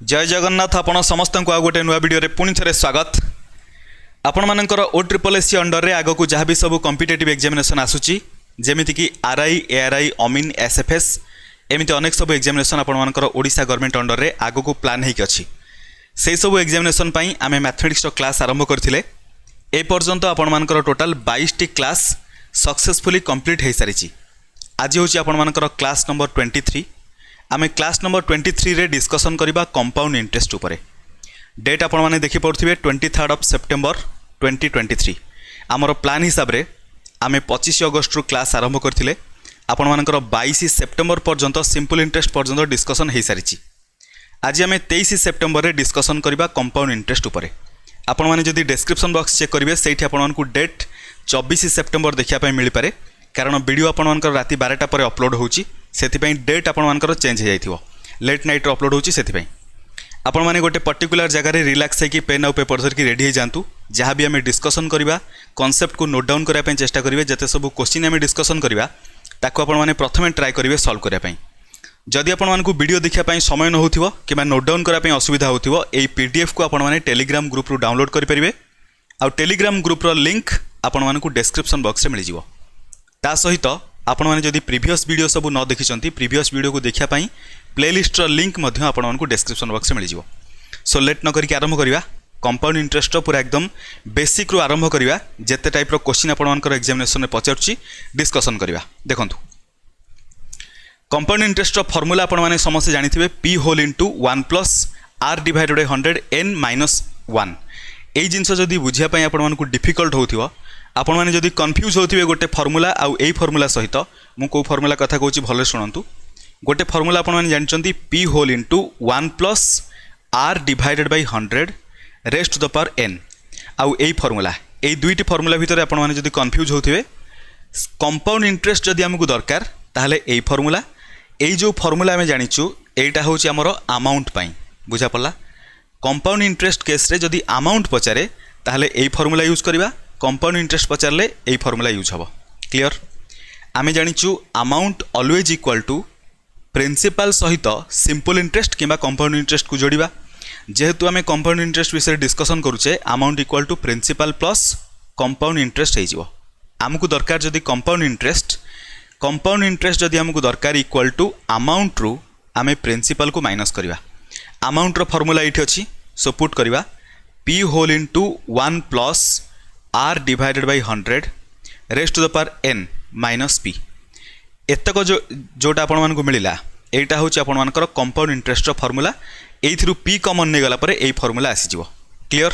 जय जगन्नाथ आपण समस्त को आउ गोटे नुआ वीडियो पुणी थे स्वागत। आपण मानकर OSSC अंडर रे आगो जहाँ भी सब कॉम्पिटिटिव एग्जामिनेशन आसूची जेमिति कि RI ARI अमीन SFS एमती अनेक सब एग्जामिनेशन आपण मानकर ओडिशा गवर्नमेंट अंडर रे आगो को प्लान होइक अछि। से सब एग्जामिनेशन पई आमे मैथमेटिक्स क्लास आरंभ करथिले। ए पर्यंत आपण मानकर total 22 T class successfully complete हो सारी। आज हूँ आपण मानकर क्लास नंबर 23। आमे क्लास नंबर 23 रे डिस्कसन करिबा कंपाउंड इंटरेस्ट उपरे। डेट आपण माने देखि पड़थिबे 23 सेप्टेम्बर 2023। आमर प्लान हिसाब रे आमे 25 अगस्त रु क्लास आरंभ करथिले। आपण मानकर 22 सेप्टेम्बर पर्यंत सिंपल इंटरेस्ट पर्यंत डिस्कसन हो सारी। आज आमे 23 सेप्टेम्बर रे डिस्कसन करिबा कंपाउंड इंटरेस्ट उपरे। आपण माने जदि डिस्क्रिप्शन बॉक्स चेक करिवे सेठी आपण मानकु डेट 24 सेप्टेम्बर देखिया पय मिलि पारे, कारण वीडियो आपण मानकर राति 12टा पर अपलोड होउची। सेथिपई डेट आपण मानकर चेंज हो जाइथिवो, लेट नाइट रो अपलोड होउची। सेथिपई आपण माने गोटे पर्टिकुलर जगह रे रिलैक्स होइकी पेन और पेपर धरकी रेडी हो जांतु। जहाँ भी आमे डिस्कसन करिबा कांसेप्ट को नोट डाउन करिया पय चेष्टा करिवे। जते सब क्वेश्चन आमे डिस्कसन करिबा ताको आपण माने प्रथमे ट्राई करिवे सॉल्व करिया पय। जदि आपण मानकु वीडियो देखिया पय समय न होथिवो किबा नोट डाउन करिया पय असुविधा होथिवो, एई पीडीएफ को आपण माने टेलीग्राम ग्रुप रु डाउनलोड करि परिबे। आ टेलीग्राम ग्रुप रो लिंक आपण मानकु डिस्क्रिप्शन बॉक्स रे मिलि जिवो। ता सहित आपण माने जदि प्रीवियस वीडियो सब न देखिसंती प्रीवियस वीडियो को देखिया पई प्लेलिस्ट रो लिंक मध्य आपण मानकु डिस्क्रिप्शन बॉक्स रे मिलि जिवो। सो लेट न करिके आरंभ करिवा। कंपाउंड इंटरेस्ट पूरा एकदम बेसिक रु आरंभ करिवा। जेते टाइप रो क्वेश्चन आपण मानकर एग्जामिनेशन में पचारछि डिस्कसन करिवा। देखंतु कंपाउंड इंटरेस्ट रो फार्मूला आपण माने समस्त जानिथिबे, p whole into 1 plus r divided by 100 n minus 1। एई जिंस जदि बुझिया पई आपण मानकु डिफिकल्ट होथिवो, आपण माने जदि कंफ्यूज होथिबे गोटे फार्मूला आउ एई फार्मूला सहित मु को फार्मूला कथा कहूची भले सुनंतु। गोटे फार्मूला आपण माने जानचंती p whole into 1 plus r divided by 100 raised to the power n। आउ एई फार्मूला एई दुईटी फार्मूला भितर आपण माने जदि कंफ्यूज होथिबे, कंपाउंड इंटरेस्ट जदि हमकु दरकार ताहले एई फार्मूला, एई जो फार्मूला आमे जानिचु एटा होची हमरो अमाउंट पई। बुझा पड़ला? कंपाउंड इंटरेस्ट केस रे जदि अमाउंट पचारे ताहले एई फार्मूला यूज करिबा, कंपाउंड इंटरेस्ट पचारले एई फार्मूला यूज हबो। क्लियर? आमे जानिचु amount always equal to principal सहित सिंपल इंटरेस्ट किबा कंपाउंड इंटरेस्ट को जोड़िबा। जेहेतु आमे कंपाउंड इंटरेस्ट विषय डिस्कसन करूचे, amount equal to principal plus compound interest हो जिवो। आमको दरकार जदि कंपाउंड इंटरेस्ट जदि हमको दरकार इक्वल टू अमाउंट रु आमे प्रिंसिपल को माइनस करिवा। अमाउंट रो फार्मूला एठी अछि, सो पुट करिवा p whole into 1 plus r divided by 100 raised to the power n minus p। एतक जोटा आपण मानकु मिलिला एटा होची आपण मानकर कंपाउंड इंटरेस्ट रो फार्मूला। एइथिरु p कॉमन ने गला परे एई फार्मूला आसी जिवो। क्लियर?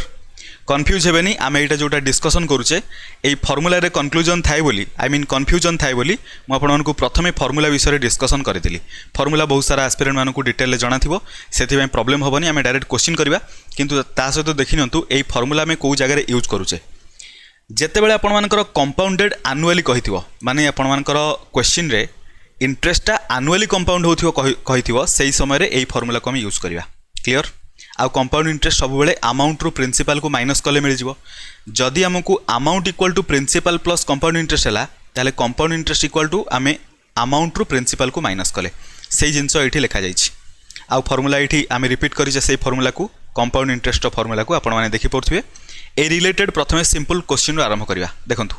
कन्फ्यूज हेबेनी। आमे एटा जोटा डिस्कसन करूचे एई फार्मूला रे कंक्लूजन थाए बोली, आई मीन कन्फ्यूजन थाए बोली मु आपण मानकु प्रथमे फार्मूला विषय रे डिस्कसन करथिली। फार्मूला बहुत सारा एस्पिरेंट मानकु डिटेल रे जणा थिबो, सेथि पय प्रॉब्लम होबनी। आमे डायरेक्ट क्वेश्चन करबा, किंतु ता सहित देखिनंतु एई फार्मूला में को जगह रे यूज करूचे। जेते बेले आपण मानकर कंपाउंडेड एनुअली कहिथिबो, माने आपण मानकर क्वेश्चन रे इंटरेस्टटा एनुअली कंपाउंड होथिबो कहिथिबो, सेही समय रे एई फार्मूला को हम यूज करबा। क्लियर? आउ कंपाउंड इंटरेस्ट सब बेले अमाउंट रु प्रिंसिपल को माइनस कले मिल जिवो। जदि हमकु amount equal to principal plus compound interest हला ताले कंपाउंड इंटरेस्ट इक्वल टू आमे अमाउंट रु प्रिंसिपल को माइनस कले सेही जिंस एठी लिखा जाइछि। आउ फार्मूला एठी आमे रिपीट करिजे सेही फार्मूला को, कंपाउंड इंटरेस्ट रो फार्मूला को आपण माने देखि पड़थिबे। ए रिलेटेड प्रथमे सिंपल क्वेश्चन आरंभ करिवा। देखंतु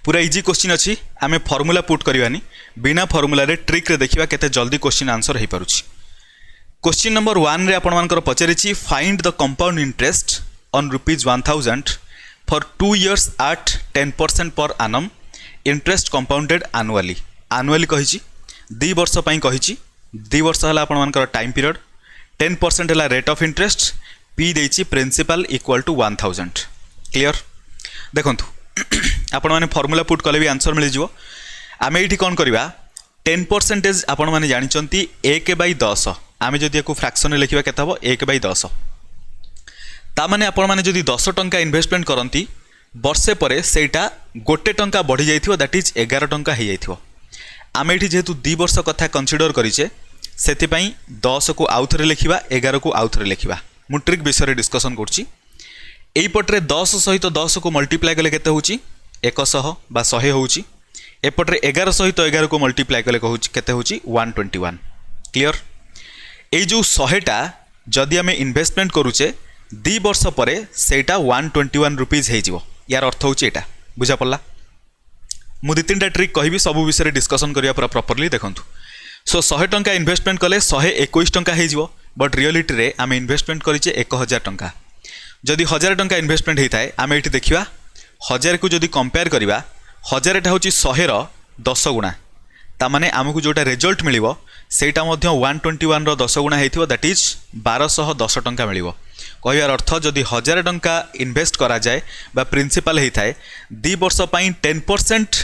पूरा इजी क्वेश्चन अछि, आमे फार्मूला पुट करिवानी, बिना फार्मूला रे ट्रिक रे देखिबा केते जल्दी क्वेश्चन आंसर हे पारुछि। क्वेश्चन नंबर 1 रे आपण मानकर पचारिछि find the compound interest on ₹1000 for 2 years at 10% per annum interest compounded annually. Annually कहिछि 2 वर्ष पई कहिछि, 2 वर्ष हला आपण मानकर टाइम पीरियड, 10% हला रेट ऑफ इंटरेस्ट, p देछि प्रिंसिपल इक्वल टू 1000। क्लियर? देखंतु आपण माने फार्मूला पुट कले भी आंसर मिल जिवो। आमे एठी कोन करबा 10% आपण माने जानिचंती 1/10। आमे जदि एको फ्रैक्शन रे लिखिबा केता हबो 1/10। ता माने आपण माने जदि 10 टंका इन्वेस्टमेंट करंती वर्षे परे सेटा 1 टंका बढ़ी जाइथिवो, दैट इज 11 टंका हे जाइथिवो। आमे एठी जेहेतु 2 वर्ष कथा कंसीडर करिचे सेति पई 10 को आउथरे लिखिबा, 11 को आउथरे लिखिबा। मु ट्रिक विषय डिस्कसन करछि। एई पटरे 10 सहित 10 को मल्टीप्लाई कले केते होउची 100 बा 100 होउची। एपटरे 11 सहित 11 को मल्टीप्लाई कले कहूची केते होउची 121। क्लियर? এই যে 100টা যদি আমি ইনভেস্টমেন্ট করুছে 2 वर्ष पर सेटा 121 रुपीज हो यार अर्थ हूँ यहाँ बुझा पड़ा मु 2-3टा ट्रिक कहि सब विषय डिस्कसन करिया पूरा प्रॉपर्ली देखंतु सो 100 टंका इन्वेस्टमेंट कले 121 टंका हो बट रियलिटी रे आम इन्वेस्टमेंट करिचे 1000 टंका जदि 1000 टंका इन्वेस्टमेंट होता है आम ये देखा 1000 को जदि कंपेयर करवा 1000टा हूँ 100 10 गुणा तामाने आमको जोटा रिजल्ट मिलिबो सेटा मध्य 121 10 गुणा होइथिबो दैट इज 1210 टंका मिलिबो कहबार अर्थ जदि 1000 टंका इन्वेस्ट करा जाए बा प्रिंसिपल होता है 2 वर्ष पई 10%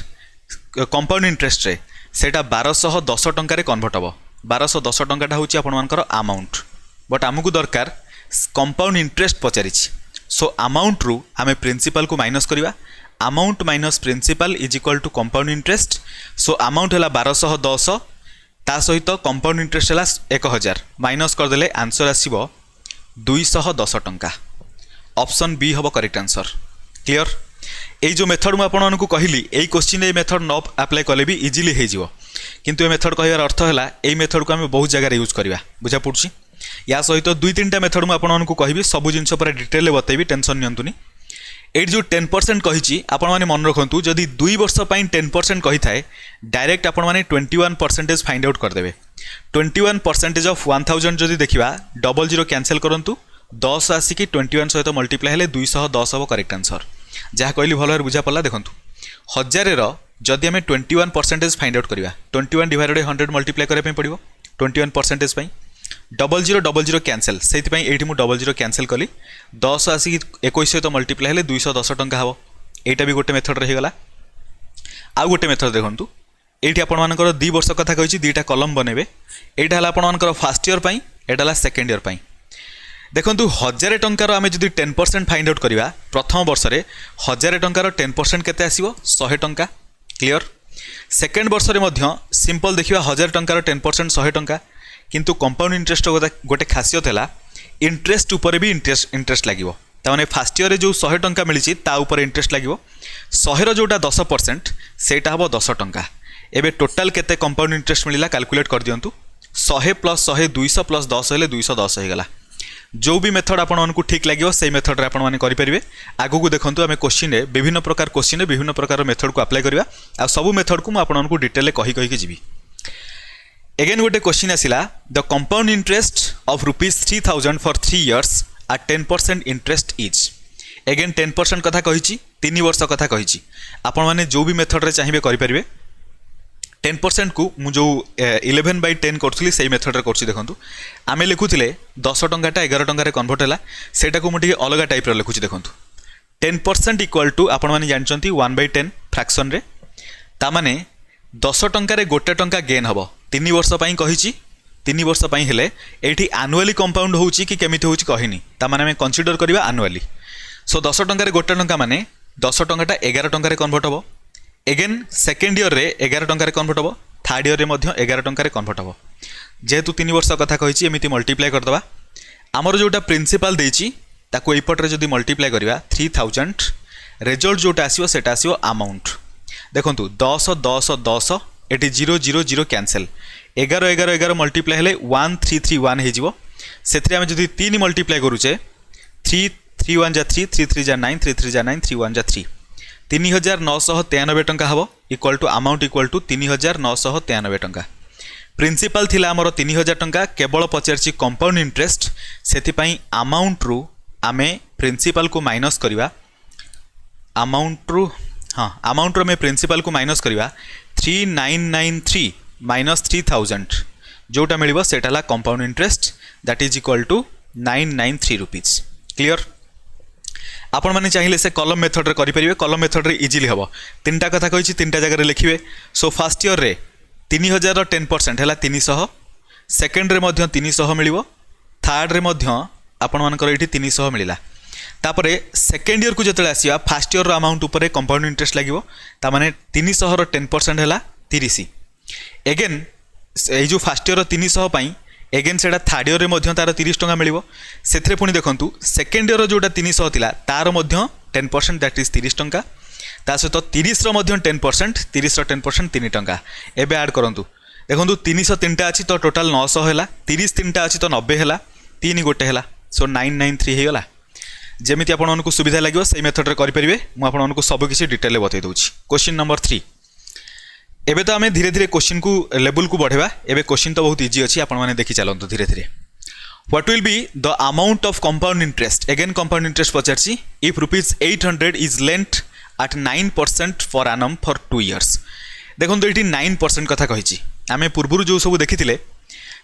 कंपाउंड इंटरेस्ट रे सेटा 1210 टंका रे कन्वर्ट हबो 1210 टंकाटा होची आपण मानकर अमाउंट बट आमको दरकार कंपाउंड इंटरेस्ट पचारिछि सो अमाउंट रु आमे प्रिंसिपल को माइनस करवा amount minus principal is equal to compound interest so amount है 1210 ता सहित कंपाउंड इंटरेस्ट है 1000 माइनस करदेले आंसर आसीबो 210 टंका ऑप्शन बी हम करेक्ट आंसर क्लियर ये जो मेथड मुझे आपको कहली यही क्वेश्चन ये मेथड न अप्लाई कले भी इजिली हो किंतु ये मेथड कहबार अर्थ है यही मेथड को आम बहुत जगह यूज करवा बुझा पड़ी या सहित 2-3टा मेथड मुझे आपको कहबी सब जिन पूरा डिटेल बतेबी टेंशन नियंतुनी ये जो 10% कही आपण मैंने मन रखु जदि 2 वर्ष 10% कही थाए डायरेक्ट आपण मैंने 21% फाइंड आउट करदे 21% ऑफ 1000 जदि देखा 00 कैंसल करूँ 10 आसिकी 21 सहित मल्टीप्लाई हेले 210 हम करेक्ट आंसर जहाँ कहली भल बुझा पड़ा देखूँ 1000 जदि आम 21% फाइंड आउट करवा 21 डिवाइडेड 100 मल्टीप्लाई करने पड़ो 21% 00 कैंसल से ये 00 कैंसल कली 10 आसिक 21 सहित मल्टीप्लाई हेले 210 टंका हम यहाँ भी गोटे मेथड रहीगला आउ गोटे मेथड देखूँ ये आपर 2 वर्ष कथा कही 2टा कलम बनइबे यहाँ है आपर फर्स्ट ईयर यहाँ है सेकेंड ईयर देखो 1000 टंकार आम जब 10% फाइंड आउट करवा प्रथम वर्ष में 1000 टंकार 10% केते आसीबो 100 टंका क्लियर सेकेंड वर्ष में सिंपल देखा 1000 टंकार 10% 100 टंका किंतु कंपाउंड इंटरेस्ट गोटे खासियत है इंटरेस्ट उपर भी इंटरेस्ट लगे ताने फास्ट ईयर जो 100 टंका मिली ताऊपर इंटरेस्ट लगे 100 जोटा 10% सेटा हम 10 टंका एबे टोटाल केते कंपाउंड इंटरेस्ट मिला कैलकुलेट कर दियंतु 100 प्लस 100 200 प्लस 10 हेले 210 होगला जो भी मेथड आपको ठीक लगे से मेथड रे आपने करेंगे आगू को देखो आम क्वेश्चन विभिन्न प्रकार क्वेश्चन विभिन्न प्रकार मेथड को अप्लाई करवा आ सब मेथड को आपको डिटेल कही जी एगेन गोटे क्वेश्चन आसिला the compound interest of ₹3000 for 3 years at 10% interest is again 10% कथा कही 3 वर्ष कथा कही आपण मैंने जो भी मेथड रे चाहिए करेंगे 10% को मुझे 11/10 करी से मेथड कर देखूँ आम लिखुले 10 टंकाटा 11 टंकार कन्वर्ट है सेटा को मुझे अलग टाइप लिखुची देखूँ 10% इक्वल टू आपण मैंने जानते 1/10 फ्रैक्शन रे तामाने 10 टंकार गोटे टंका गेन हम 3 वर्ष कही 3 वर्ष हेले ये आनुआली कंपाउंड हो कि केमिति हो कहनी तामाने आम कंसीडर करवा आनुआली सो 10 टंकार गोटे टंका माने 10 टंकाटा 11 टंकार कन्वर्ट हम एगेन सेकेंड ईयर रे 11 टंकार कन्वर्ट हम थर्ड ईयर रे 11 टंकार कन्वर्ट हम जेहेतु 3 वर्ष कथा कही एमती मल्टीप्लाई करदे आमर जोटा प्रिंसिपल देछि ताको एपटे जदि मल्टीप्लाई करवा 3000 रिजल्ट जोटा आसीबो सेटा आसीबो अमाउंट देखंतु 10 10 10 एटी 0 0 0 कैंसल 11 11 11 मल्टीप्लाई हेले 1331 हो से आम जदि 3 मल्टीप्लाई करूचे 3 3 1 जा 3 3 3 जा 9 3 3 जा 9 3 1 जा 3 3993 टंका हम equal to amount equal to 3993 टंका प्रिंसिपल थिला आमर 3000 टंका केवल पचार कंपाउंड इंटरेस्ट से अमाउंट रु आमे प्रिंसिपल को माइनस करवा अमाउंट रु हाँ अमाउंट रो में प्रिंसिपल को माइनस करवा 3993 माइनस 3000 जोटा मिलिबो सेटा ला compound interest that is equal to 993 rupees clear आपण मैंने चाहिए से कलम मेथड रे करेंगे कलम मेथड रे इजिली हम 3टा कथा कही 3टा जगह लिखिए सो फर्स्ट ईयर रे 3000 10% है 300 सेकेंड रे 300 मिल थर्ड रे आपण मानकर ये 300 मिलला तापर सेकेंड ईयर को जो आसवा फास्ट ईयर अमाउंट उपर कंपाउंड इंटरेस्ट लगे ताने 300 10% है 30 एगेन ये जो फास्ट ईयर 300 एगेन से थर्ड ईयर में तार 30 टंका मिल से पुणी देखूँ सेकेंड ईयर जोटा 300 था तार 10% दैट इज 30 टंका ता सहित 30 10% 30 10% 3 टंका एबे ऐड करंतु देखो 303टा अच्छी तो टोटाल 900 है, 30 3टा अच्छी तो 90 है, 3 गोटे है, सो 993 होगा। जमी आपको सुविधा लगे से मेथड करेंगे मुझे सबकि डिटेल बतई दूसरी। Question number 3। एबे तो आम धीरे धीरे क्वेश्चन को लेवल को बढ़ेबा। एबे क्वेश्चन तो बहुत इजी अच्छी, आपने देखी चलते धीरे धीरे। What will be the amount of compound interest, again compound interest पचार, if rupees 800 is lent at 9% for annum for 2 years. देखो ये 9% कथा कही आम पूर्व जो सब देखी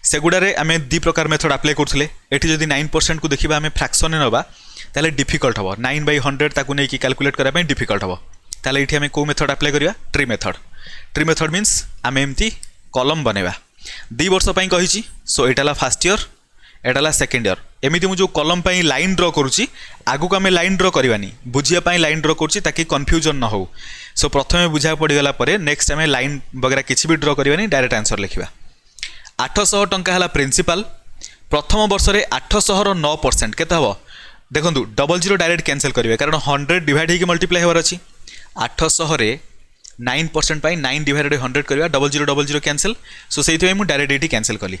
सेगुड़े आम 2 प्रकार मेथड अप्लाई करते। ये जब 9% को देखा आम फ्रैक्शन नवा ताले डिफिकल्ट हम 9/100 ताकू नहीं कैलकुलेट करने डिफिकल्ट हम। ताले ये आम कौ मेथड अप्लाई करिया, tree method. Tree method means आम एमती कलम बनवा 2 वर्ष कही। सो यहाँ फर्स्ट इयर, यहाँ सेकेंड इयर, एमती मुझे कलम लाइन ड्र करुच्ची। आगू आम लाइन ड्र करवानी, बुझापी लाइन ड्र करुच्ची ताकि कन्फ्यूजन न हो। सो प्रथम बुझा पड़गला नेक्स्ट आम लाइन वगैरह किसी भी ड्र करवानी, डायरेक्ट आंसर लिखा। 800 टंका है प्रिंसिपल। प्रथम वर्ष में 800 9% केते हम देखो 00 डायरेक्ट कैंसिल करेंगे कारण 100 डिवाइड होकर मल्टीप्लाई होवार अच्छी। 800 रे 9% 9 डिवाइडेड 100 करवा, 00 कैंसिल। सो से मुझे डायरेक्ट ये कैंसिल कली।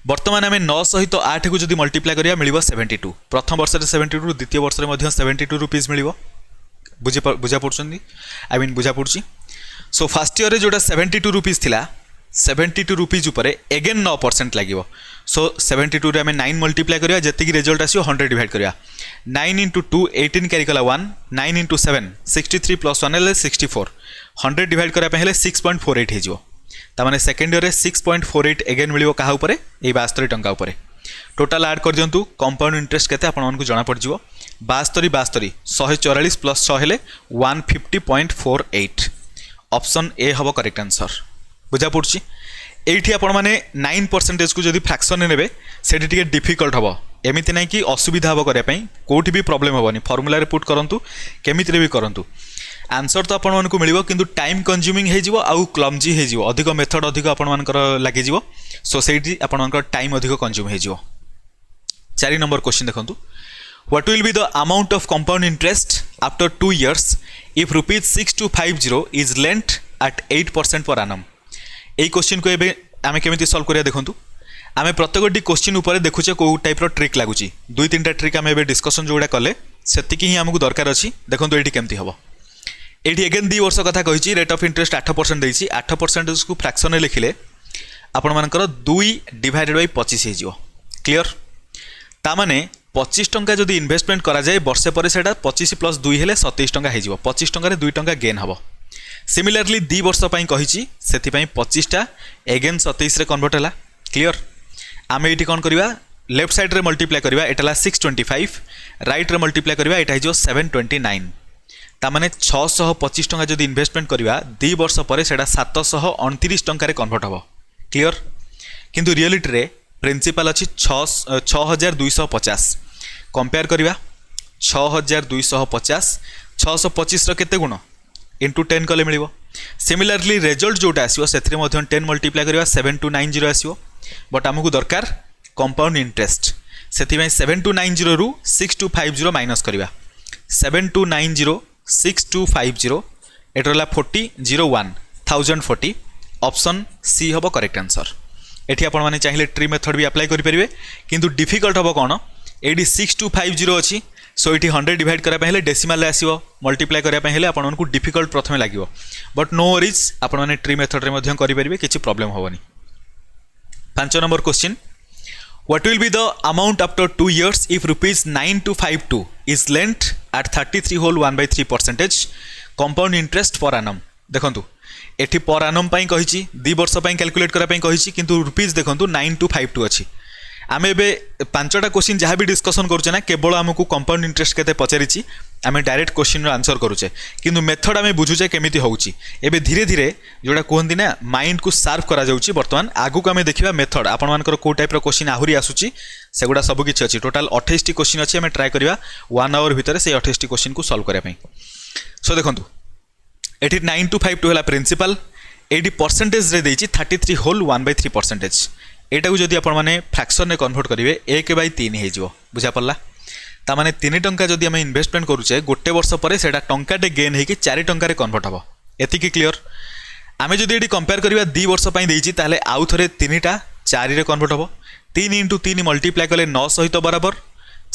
बर्तमान आम 9 सहित 8 को जब मल्टीप्लाई करा मिल 72। प्रथम वर्ष में 72, द्वितीय वर्ष में 72 रुपीज मिल। बुझा पड़ुंट, आई मीन बुझा पड़ी। सो फास्ट इयर जोटा 72 रुपीज थिला, 72 रुपीज उपर एगेन 9% लगे। सो 72 रे आम 9 मल्टीप्लाई करा, जी रिजल्ट आसो 100 डिवाइड करा। 9 × 2 18 क्यारी कला 1, 9 × 7 63 + 1 है 64। 100 डिवाइड कराया 6.48 हो। तामाने सेकेंड इयर 6.48 एगेन मिल क्या उपर ये 72 टंका उपर। टोटाल ऐड कर दिंतु कंपाउंड इंटरेस्ट केते आपको जना पड़ जाव। 72 144 + 100 है 150.48। ऑप्शन ए हम करेक्ट आंसर। बुझा पड़ी। ये आपण मैंने 9% को जब फ्रैक्शन ने से डिफिकल्ट हम। एमती ना कि असुविधा हम करने कौटी भी प्रॉब्लम हेनी। फॉर्मूला पुट करूँ केमिति भी करूँ, आंसर तो आपको मिल कि टाइम कंज्यूमिंग हो आउ क्लमजी हो, अधिक मेथड अधिक आपर लगे। सो से आप टाइम अधिक कंज्यूम हो। 4 नंबर क्वेश्चन देखो। What will be the amount of compound interest after 2 years if rupees 6250 is lent at 8% per annum. यही क्वेश्चन को आम केमी सल्व करिया देखो। आम प्रत्येक क्वेश्चन उपर देखुचे कौ टाइप ट्रिक लगुच। 2-3टा ट्रिक आम डिस्कसन जोड़ा कले से ही आमको दरकार अच्छी। देखो ये केमती हम। ये एगेन 2 वर्ष कथा कही। रेट ऑफ इंटरेस्ट 8% देती। 8% को फ्रैक्शन लिखिले आपर 2 डिवाइडेड बाय 25 हो। क्लियर। तामाने 25 टंका जब इन्वेस्टमेंट करा जाए वर्षे पर से 25 + 2 है 27 टंका हो। 25 टंका 2 टंका गेन हम। सिमिलरली 2 वर्ष कही से 25टा एगेन 27 रे कन्वर्ट है। क्लियर। आम ये कौन करवा लेफ्ट साइड रे मल्टीप्लाई करवा, एटा 625, राइट रे मल्टीप्लाई करवा एटा हो 729। तामाने 625 टंका जब इन्वेस्टमेंट करवा 2 वर्ष पर से 729 टंका कन्वर्ट हम। क्लियर। किंतु रियलिटी रे प्रिंसिपल अच्छी 6250। कंपेयर करवा 6250 625 केते गुण इंटू 10 कले मिल। सिमिलरली रिजल्ट जोटा आसो से 10 मल्टीप्लाई करवा 7290 आसो। बट आमको दरकार कंपाउंड इंटरेस्ट से 7290 रु 6250 माइनस करवा। 7290 6250 एट रहा 4001 1040। ऑप्शन सी हम करेक्ट आंसर। ये आपने चाहिए ट्री मेथड भी अप्लाई करेंगे किंतु डिफिकल्ट हम कौन ये 6250 अच्छी। सो ये 100 डिवाइड कराया डेसिमाल आसो मल्टीप्लाई कराया आपको डिफिकल्ट प्रथम लगे। बट नो वरीज आपने ट्री मेथड में करेंगे किसी प्रॉब्लम हेनी। 5 number question. What will be the amount after 2 years if rupees 9252 is lent at 33 whole 1/3% compound interest per annum. देखो ये पर एनम कही 2 वर्ष कैलकुलेट कराई कही किंतु रुपीज देखो 9252 अच्छी। आम ए 5टा क्वेश्चन जहाँ भी डिस्कसन करुचे ना केवल आमको कंपाउंड इंटरेस्ट केते पचारि आम डायरेक्ट क्वेश्चन आंसर करुचे किंतु मेथड आम बुझुचे केमिति होउची। एबे धीरे धीरे जोड़ा कहती ना माइंड को सार्फ करा जाउची। बर्तमान आगु को आम देखा मेथड आपण मानकर को टाइप क्वेश्चन आहुरी आसुची सेगुड़ा सब किछि अछि। टोटाल 28 क्वेश्चन अच्छी। आम ट्राए करवा 1 आवर भितर से 28 क्वेश्चन को सॉल्व करने। सो देखो ये 9252 है प्रिंसिपल। ये परसेंटेज रे देइछि 33 होल 1/3%। एटा को जदि आपण माने फ्रैक्शन में कन्वर्ट करेंगे 1/3 हो। बुझा पड़ला। तामाने 3 टंका जदि आम इन्वेस्टमेंट करुचे गोटे वर्ष पर से टंकाटे गेन होगी 4 टंका कन्वर्ट हम। एतिकी क्लियर। आमे जदि ये कंपेयर करवा 2 वर्ष ताहले आउ थे 3टा 4 कन्वर्ट हम 3 इंटू 3 मल्टीप्लाई कले 9 सहित बराबर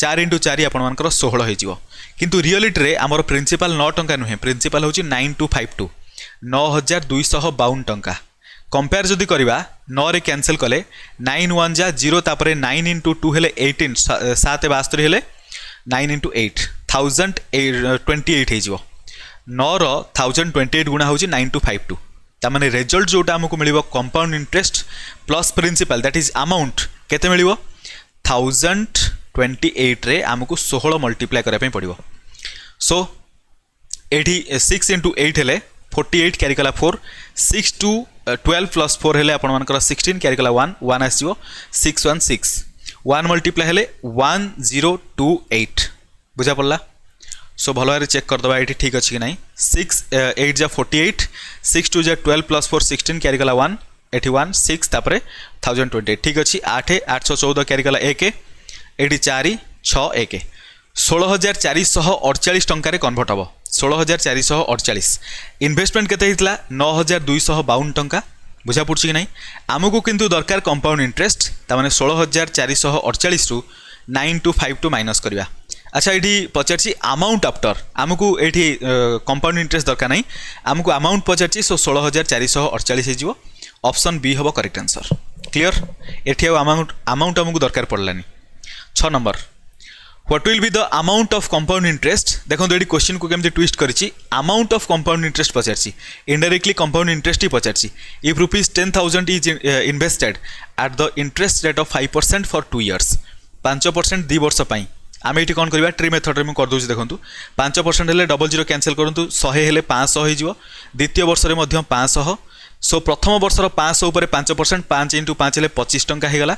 4 इंटू 4 आपर 16 हो किंतु रियलिटी रे आमर प्रिंसिपल 9 टंका नुहे प्रिंसिपल हूँ 9252 9252 टंका कंपेयर जदि करवा 9 रे कैंसिल कले 9 1 जा 0 तापर 9 इंटू 2 हेले 18 7 72 हेले 9 इंटू 8 1028 हो 9 रो 1028 गुणा हूँ 9252 तामाने रिजल्ट जोटा आमको मिलिबो compound interest plus principal that is amount केते मिलिबो 1028 रे आमको 16 मल्टीप्लाई करबा पई पड़िबो सो एठी 6 इंटू 8 हेले 48 कैरी कला 4 6 टू 12 प्लस 4 हेले आपण मानकर 16 कैरी कला 1 1 आसीबो 616 1 मल्टीप्लाई हेले 1028 बुझा पड़ला सो भल भाव चेक करदे ये ठीक अच्छे कि ना 6 8 जा 48 6 2 जा 12 प्लस 4 16 कैरी कला 1 एटी 1 6 तापर 1028 ठीक अच्छे 8 814 कैरी कला 1 एटी 4 6 1 16,448 टंका कन्वर्ट हम 16,448 इन्वेस्टमेंट केते हितला 9,252 टंका बुझा पड़छ कि ना आमको किंतु दरकार कंपाउंड इंटरेस्ट तामाने 16,448 रु 9252 माइनस करवा अच्छा ये पचार अमाउंट आफ्टर आमको ये कंपाउंड इंटरेस्ट दरकार नहीं आमको अमाउंट पचार सो 16,448 हो ऑप्शन बी हम करेक्ट आंसर क्लियर एठी अमाउंट आमको दरकार पड़लानी 6 number what will be the amount of compound interest देखो ये क्वेश्चन को केमती ट्विस्ट करी amount of compound interest Pachar indirectly compound interest he Pachar if rupees 10,000 is invested at the interest rate of 5% for 2 years 5% 2 वर्ष आम ये कौन करवा ट्री मेथड में करदे देखो 5% हेले 00 कैंसिल करूँ 100 हेले 500 हो द्वितीय वर्ष में 500 सो प्रथम वर्षर 500 उपर 5% 5 इंटू 5 हेले 25 टंका होगला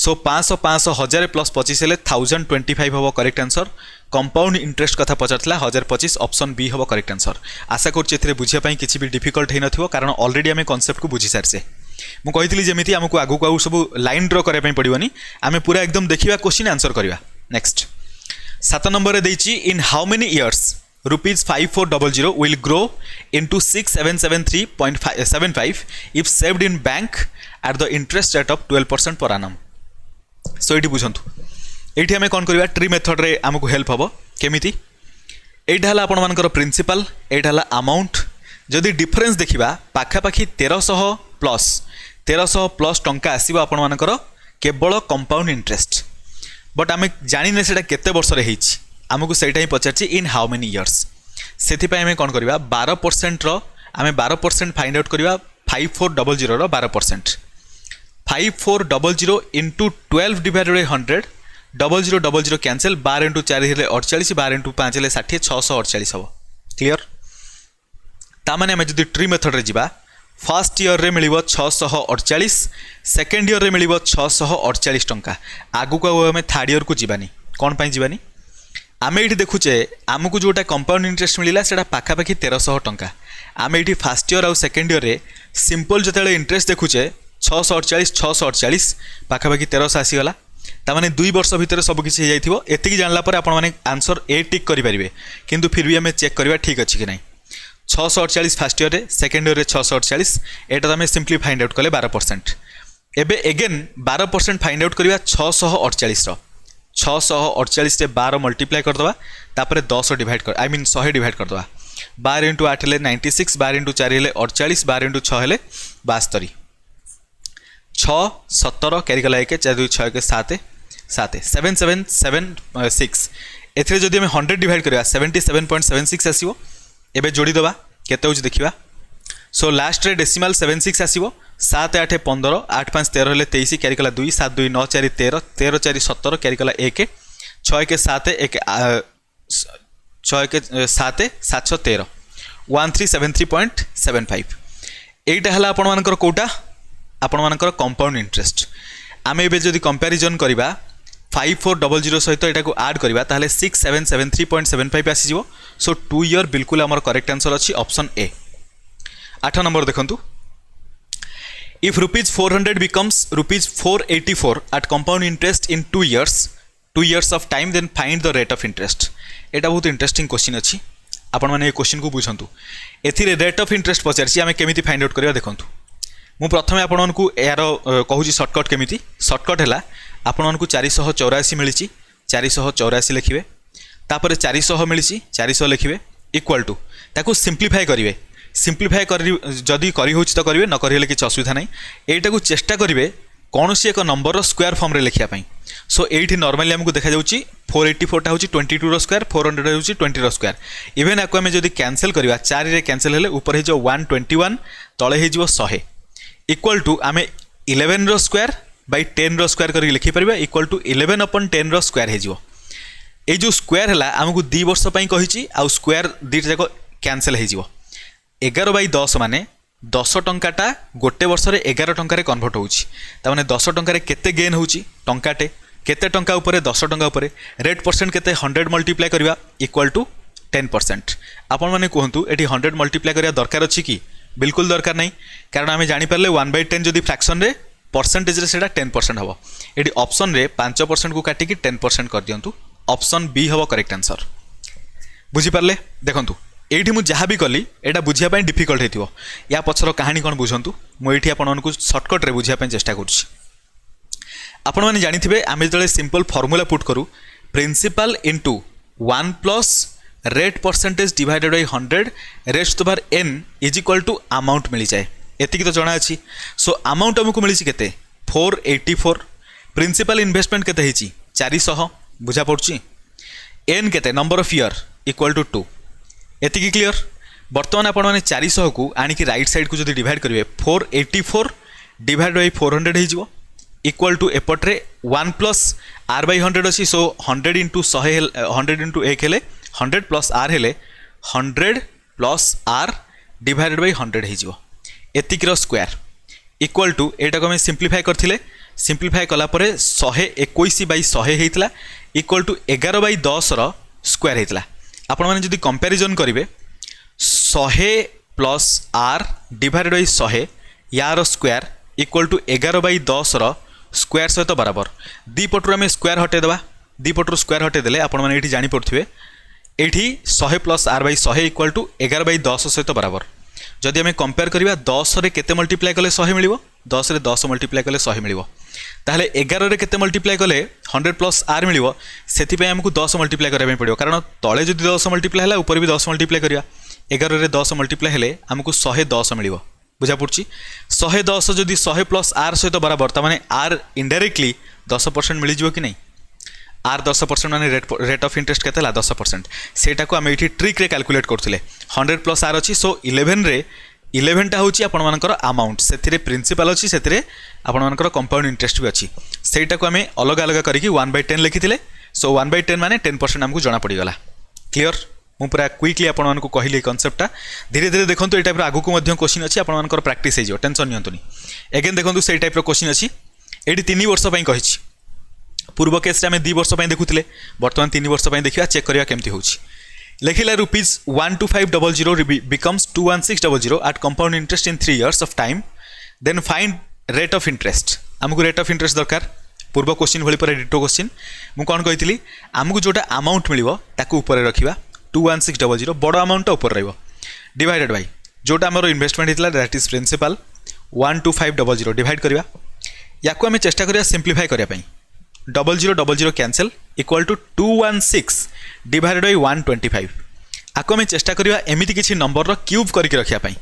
सो 500 500 1000 प्लस 25 हेले 1025 हम करेक्ट आंसर कंपाउंड इंटरेस्ट कथा पचारला 1025 ऑप्शन बी हम करेक्ट आंसर आशा कर बुझापी किसी भी डिफिकल्ट हो न कारण ऑलरेडी आम कॉन्सेप्ट को बुझी सारी मुझे जमी आमको आगू आगू सब लाइन ड्र करने पड़ोनी आम पूरा एकदम देखा क्वेश्चन आंसर करवा नेक्स्ट 7 नंबर देछि in how many years ₹5400 will grow into 6773.75 if saved in bank at the interest rate of 12% per annum सो ये बुझंतु ये आम कौन करवा ट्री मेथड रे आमको हेल्प हम केमिति एटा हला आपण मानकर प्रिंसिपल एटा हला अमाउंट जदि डिफरेंस देखिबा पाखापाखी 1300 प्लस टंका आसीबो आपण मानकर केवल कंपाउंड इंटरेस्ट बट आम जाने से केते वर्ष आमको सहीटा ही पचार इन हाउ मेनी इयर्स से आम कौन करवा 12% आम 12% फाइंड आउट करवा 5400 12% 5400 इंटू 12 डिवाइडेड 100 00 कैंसिल 12 इंटू 4 हेले 48 12 इंटू 5 हेले 60 648 हम क्लियर तामाने आम जदि ट्री मेथड रे जिबा फर्स्ट ईयर रे मिलिबो 648 सेकेंड ईयर रे मिलिबो 648 टंका आगु को आम थर्ड ईयर को जीवानी कौन पाई जीवानी आम ये देखुचे आमको जोटा कंपाउंड इंटरेस्ट मिला से पाखापाखि 1300 टंका आम ये फर्स्ट ईयर आउ सेकेंड ईयर रे सिंपल जो इंटरेस्ट देखुचे 648 पाखापाखि 1300 आसीगला तामाने 2 वर्ष भितर सब किसी हो जाती जानला पर आपण माने आंसर ए टिक करेंगे किंतु फिर भी आम चेक करवा ठीक अच्छे कि नहीं 648 फर्स्ट ईयर रे सेकेंड ईयर रे 648 एटा आम सिंपली फाइंड आउट कले 12% एबे एगेन 12% फाइंड आउट करवा 648 648 रे 12 मल्टीप्लाई करदवा तापर 10 डिवाइड कर आई मीन 100 डिवाइड करदवा 12 इंटू 8 हेले 96 12 इंटू 4 हेले 48 12 इंटू 6 हेले 72 6 17 कैरी कला 1 4 2 6 7 7 7776 एथरे जदि हम 100 डिवाइड करवा 77.76 आसीबो एबे जोड़ी दबा केते होची देखिबा सो लास्ट रे डेसिमल 76 आसीबो 7 8 15 8 5 13 हेले 23 कैरी कला 2 7 2 9 4 13 13 4 17 कैरी कला 1 6 1 7 1 6 1 7 713 1373.75 एटा हला आपण मानकर कोटा आपण मानकर कंपाउंड इंटरेस्ट आम एबे जदि कंपैरिजन करबा 5400 सहित एटा को ऐड करबा ताहले 6773.75 आसी जिवो सो 2 ईयर बिल्कुल आमर करेक्ट आंसर अच्छी ऑप्शन ए 8 नंबर देखंतु if ₹400 becomes ₹484 at compound interest in 2 years of time then find the rate of interest एटा बहुत इंटरेस्टिंग क्वेश्चन अच्छी आपण मैंने क्वेश्चन को बुझंतु एथिरे रेट ऑफ इंटरेस्ट पचारछि आमे केमिति फाइंड आउट करबा देखंतु मु प्रथमे आपण मानकु यार कहूची शॉर्टकट केमिति शॉर्टकट हैला आपण मानकु 484 मिलिछि 484 लिखिबे तापर 400 मिलिछि 400 लिखिबे इक्वल टू ताकू सिंप्लीफाई करिवे सिंप्लीफाई करी जदी करी होछि तो करिवे न करिले किछ असुविधा नै एटा को चेष्टा करिवे कौनसी एक नंबर स्क्वायर फॉर्म रे लिखिया पई सो एठी नॉर्मली हमकु देखा जाउची 484 टा होची 22 रो स्क्वायर 400 होची 20 रो स्क्वायर इवन आको हमें जदी कैंसिल करबा 4 रे कैंसिल हेले ऊपर हे जो 121 तळे हे जो 100 इक्वल टू आमे 11 रो स्क्वायर बाय 10 रो स्क्वायर करी लिखि परबा इक्वल टू 11 अपन 10 रो स्क्वायर हे जो ए जो स्क्वायर हला हमकु 2 वर्ष पई कहिची आ स्क्वायर दीट जाको कैंसिल हे जो 11/10 माने 10 टंकाटा गोटे वर्ष रे 11 टंका रे कन्वर्ट होउची ता माने 10 टंका रे केते गेन होउची टंकाटे केते टंका ऊपर 10 टंका ऊपर रेट परसेंट केते 100 मल्टीप्लाई करबा इक्वल टू 10% आपण माने कहंतु एठी 100 मल्टीप्लाई करिया दरकार अछि की बिल्कुल दरकार नै कारण आमे जानि परले 1/10 जदी फ्रैक्शन रे परसेंटेज रे सेटा 10% हबो एठी ऑप्शन रे 5% को काटी की 10% कर दियंतु ऑप्शन बी हबो करेक्ट आंसर बुझी परले देखंतु एठी मु जहाँ भी कली एटा बुझिया पई डिफिकल्ट हेतिवो या पछर कहानी कोन बुझंतु मु एठी आपण मानकु शॉर्टकट रे बुझिया पई चेष्टा करछि आपण माने जानिथिबे आमे जळे सिंपल फार्मूला पुट करू principal into 1 plus rate percentage divided by 100 raised to power n is equal to amount मिली जाए एतिकी तो जणा अछि सो अमाउंट हमकु मिलिछि केते 484 प्रिंसिपल इन्वेस्टमेंट केते हिची 400 बुझा पड़छि n केते number of year equal to 2 एतिकी क्लियर बर्तमान आपण माने 400 को आनी कि राइट साइड को जदी डिवाइड करिवे 484 डिवाइड बाय 400 हे जिवो इक्वल टू एपट्रे 1 प्लस r बाय 100 अछि सो 100 इंटू 100 इंटू 1 हेले 100 प्लस r हेले 100 प्लस r डिवाइडेड बाय 100 हे जिवो एतिकी रो स्क्वायर इक्वल टू एटा को हम सिंप्लीफाई करथिले सिंप्लीफाई कला परे 121 बाय 100 हेइतला इक्वल टू 11 बाय 10 रो स्क्वायर हेइतला आपण माने जदी कंपैरिजन करिवे 100 प्लस r डिवाइडेड बाय 100 यार स्क्वायर इक्वल टू 11 बाय 10 रो स्क्वायर सहित बराबर दी पटरु हमें स्क्वायर हटे देबा दी पटरु स्क्वायर हटे देले आपण माने एठी जानि पड़थिबे एठी 100 plus r by 100 equal to 11 by 10 सहित बराबर जदि हमें कंपेयर करिवा 10 रे केते मल्टीप्लाई कले 100 मिलिवो 10 रे 10 मल्टीप्लाई कले 100 मिलिवो ताहले 11 रे केते मल्टीप्लाई कले 100 प्लस r मिलिवो सेति पे हमकु 10 मल्टीप्लाई करबा पे पड़ियो कारण तळे जदि 10 मल्टीप्लाई हला ऊपर भी 10 मल्टीप्लाई करिया 11 रे 10 मल्टीप्लाई हेले हमकु 110 मिलिवो बुझा पड़छि 110 जदि 100 प्लस r सहित बराबर त माने r इनडायरेक्टली 10% मिलि जिवो कि नै r 10% माने रेट ऑफ इंटरेस्ट केतेला 10% सेटा को हम एठी ट्रिक रे कैलकुलेट करथिले 100 प्लस r अछि सो 11 रे 11 टा होची आपण मानकर अमाउंट सेथिरे प्रिंसिपल अछि सेथिरे आपण मानकर कंपाउंड इंटरेस्ट भी अछि सेटा को हमें अलग अलग करिकि 1/10 लिखिथिले सो 1/10 माने 10% हमकु जणा पड़ी गला क्लियर मु पूरा क्विकली आपण मानकु कहिली कांसेप्टटा धीरे धीरे देखंतु ए टाइप रो आगु को मध्य क्वेश्चन अछि आपण मानकर प्रैक्टिस हे जो टेंशन नियंतुनी अगेन देखंतु सेई टाइप रो क्वेश्चन अछि एडी 3 वर्ष पई कहिछि पूर्व केस रे हमें 2 वर्ष पई देखुथिले वर्तमान 3 वर्ष पई देखिया चेक करिया केमति होछि लेखिला rupees 12500 becomes 21600 at compound interest in 3 years of time then find rate of interest हमको रेट ऑफ इंटरेस्ट दरकार पूर्व क्वेश्चन भली पर डिटो क्वेश्चन मु कोन कहितली हमको जोटा अमाउंट मिलिवो ताकू ऊपर रखिबा 21600 बड़ अमाउंट ऊपर रहइबो डिवाइडेड बाय जोटा हमर इन्वेस्टमेंट हितला दैट इज प्रिंसिपल 12500 डिवाइड करिबा याको हमें चेष्टा करिया सिंप्लीफाई करिया पई 0000 cancel equal to 216 divided by 125 आको हमें चेष्टा करिया एमिति किछि नंबर रो क्यूब करके रखिया पई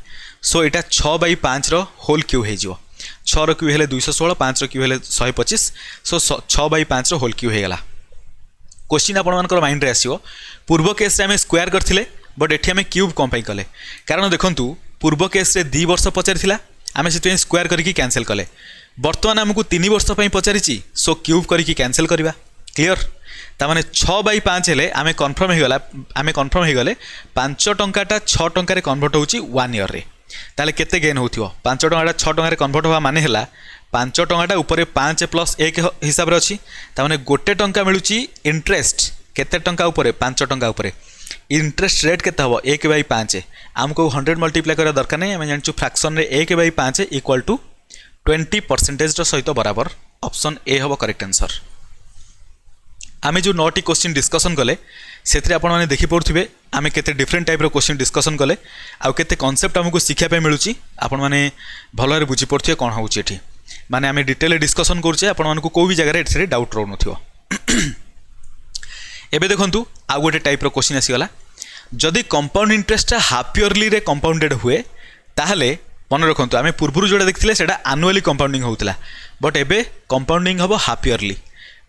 सो एटा 6/5 रो होल क्यूब हे जिवो 6 रो क्यूब हेले 216 5 रो क्यूब हेले 125 सो 6/5 रो होल क्यूब हे गला क्वेश्चन आपण मानकर माइंड रे आसीओ पूर्व केस रे हमें स्क्वायर करथिले बट एठी हमें क्यूब कोन पई कले कारण देखंतु पूर्व केस रे 2 वर्ष पचारिथिला हमें सेते स्क्वायर करके कैंसिल कले वर्तमान हमकु 3 वर्ष पई पचारिछि सो क्यूब करके कैंसिल करबा क्लियर ता माने 6/5 हेले हमें कन्फर्म हे गले 5 टंकाटा 6 टंका रे कन्वर्ट होउची 1 ईयर रे ताले केते गेन होथिवो 5 टंकाटा 6 टंका रे कन्वर्ट होवा माने हैला 5 टंकाटा ऊपर 5 प्लस 1 हिसाब रे अछि ता माने गोटे टंका मिलुची इंटरेस्ट केते टंका ऊपर 5 टंका ऊपर इंटरेस्ट रेट केते हबो 1/5 हमको 100 मल्टीप्लाई करा दरकार नै हम जानछु फ्रैक्शन रे 1/5 इक्वल टू 20% रो सहित बराबर ऑप्शन ए हबो करेक्ट आंसर आमे जो 9टी क्वेश्चन डिस्कशन कले सेतरे आपण माने देखि पड़थिबे आमे केते डिफरेंट टाइप रो क्वेश्चन डिस्कशन कले आ केते कांसेप्ट हमको शिक्षा पे मिलुची आपण माने भलरे बुझी पड़थिए कोन होउची एठी माने आमे डिटेल डिस्कशन करछे आपण मानको को भी जगह रे एथरे डाउट रहउ नथियो एबे देखंतु आ गोटे टाइप रो क्वेश्चन आसीगला जदि कंपाउंड इंटरेस्ट हाफ इयरली रे कंपाउंडेड हुए ताहले मन रखंतु आमे पूर्वरु जोडा देखथिले सेटा एनुअली कंपाउंडिंग होउतला बट एबे कंपाउंडिंग हबो हाफ इयरली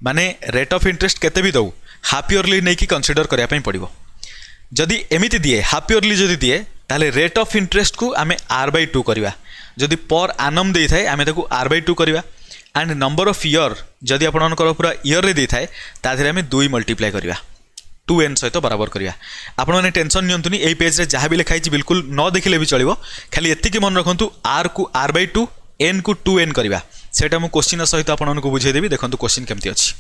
माने रेट ऑफ इंटरेस्ट केते भी दउ हाफ इयरली नै कि कंसीडर करिया पई पड़िबो जदि एमिति दिए हाफ इयरली जदि दिए ताहले रेट ऑफ इंटरेस्ट को आमे r/2 करबा जदि पर एनम देई थाए आमे ताकू r/2 करबा एंड नंबर ऑफ ईयर जदि आपनकर पूरा ईयर रे देई थाए ता धरे आमे 2 मल्टीप्लाई करबा 2n सहित बराबर करबा आपण माने टेंशन नियंतुनी एई पेज रे जहां भी लिखाई छि बिल्कुल न देखिले भी चलिबो खाली एत्ति कि मन रखंतु r को r/2 n को 2n करबा सेटा मु क्वेश्चन सहित आपण मानको बुझाई देबी देखंतु क्वेश्चन केमति अछि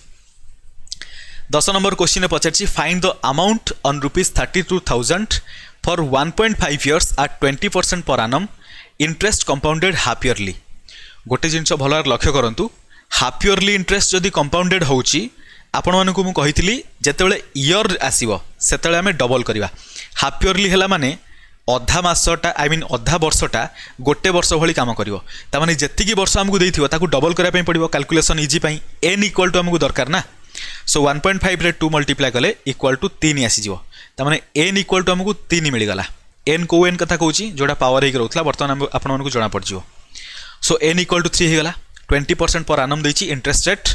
10 नंबर क्वेश्चन पचारछि find the amount on ₹32,000 for 1.5 years at 20% per annum interest compounded half yearly गोटे जिनस भल लक्ष्य करंतु हाफ इयरली इंटरेस्ट जदि कंपाउंडेड होउची आपण मानकु मु कहितली जेतेबेले ईयर आसीबो सेतेबेले हमें डबल करबा हाफ इयरली हैला माने अधा मासटा आई मीन अधा वर्षटा गोटे वर्ष भली काम करिवो ता माने जेतिकी वर्ष हमकु देइथिवो ताकू डबल करिया पई पड़िवो कैलकुलेशन इजी पई n इक्वल टू हमकु दरकार ना सो 1.5 रे 2 मल्टीप्लाई कले इक्वल टू 3 आसी जिवो ता माने n इक्वल टू हमकु 3 मिल गला n को n कथा कहूची जोडा पावर हेक रहउतला वर्तमान आपण मानकु जणा पड़ जिवो सो n इक्वल टू 3 हे गला 20% पर एनम देछि इंटरेस्ट रेट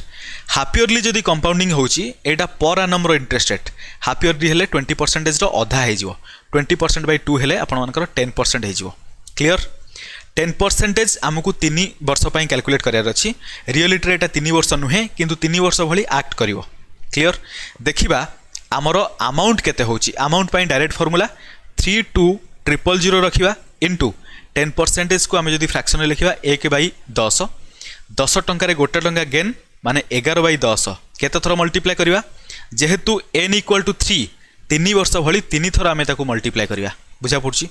हाफ इयरली जदि कंपाउंडिंग होउची एटा पर एनम रो इंटरेस्ट रेट हाफ इयरली हेले 20% रो आधा हे जिवो 20% बाय 2 हेले आपण मानकर 10% हे जिवो क्लियर 10% आमको 3 वर्ष पई कैलकुलेट करियार अछि रियलिटी एटा 3 वर्ष नुहे किंतु 3 वर्ष भली एक्ट करिवो क्लियर देखिबा हमरो अमाउंट केते होउची अमाउंट पई डायरेक्ट फार्मूला 32,000 रखिबा इनटू 10% को आमे जदि फ्रैक्शन लिखिबा 1/10 10 टंका रे गोटे टंका गेन माने 11/10 केते थरो मल्टीप्लाई करिबा जेहेतु n इक्वल टू 3 3 वर्ष भली 3 थरो आमे ताकू मल्टीप्लाई करिबा बुझा पड़ची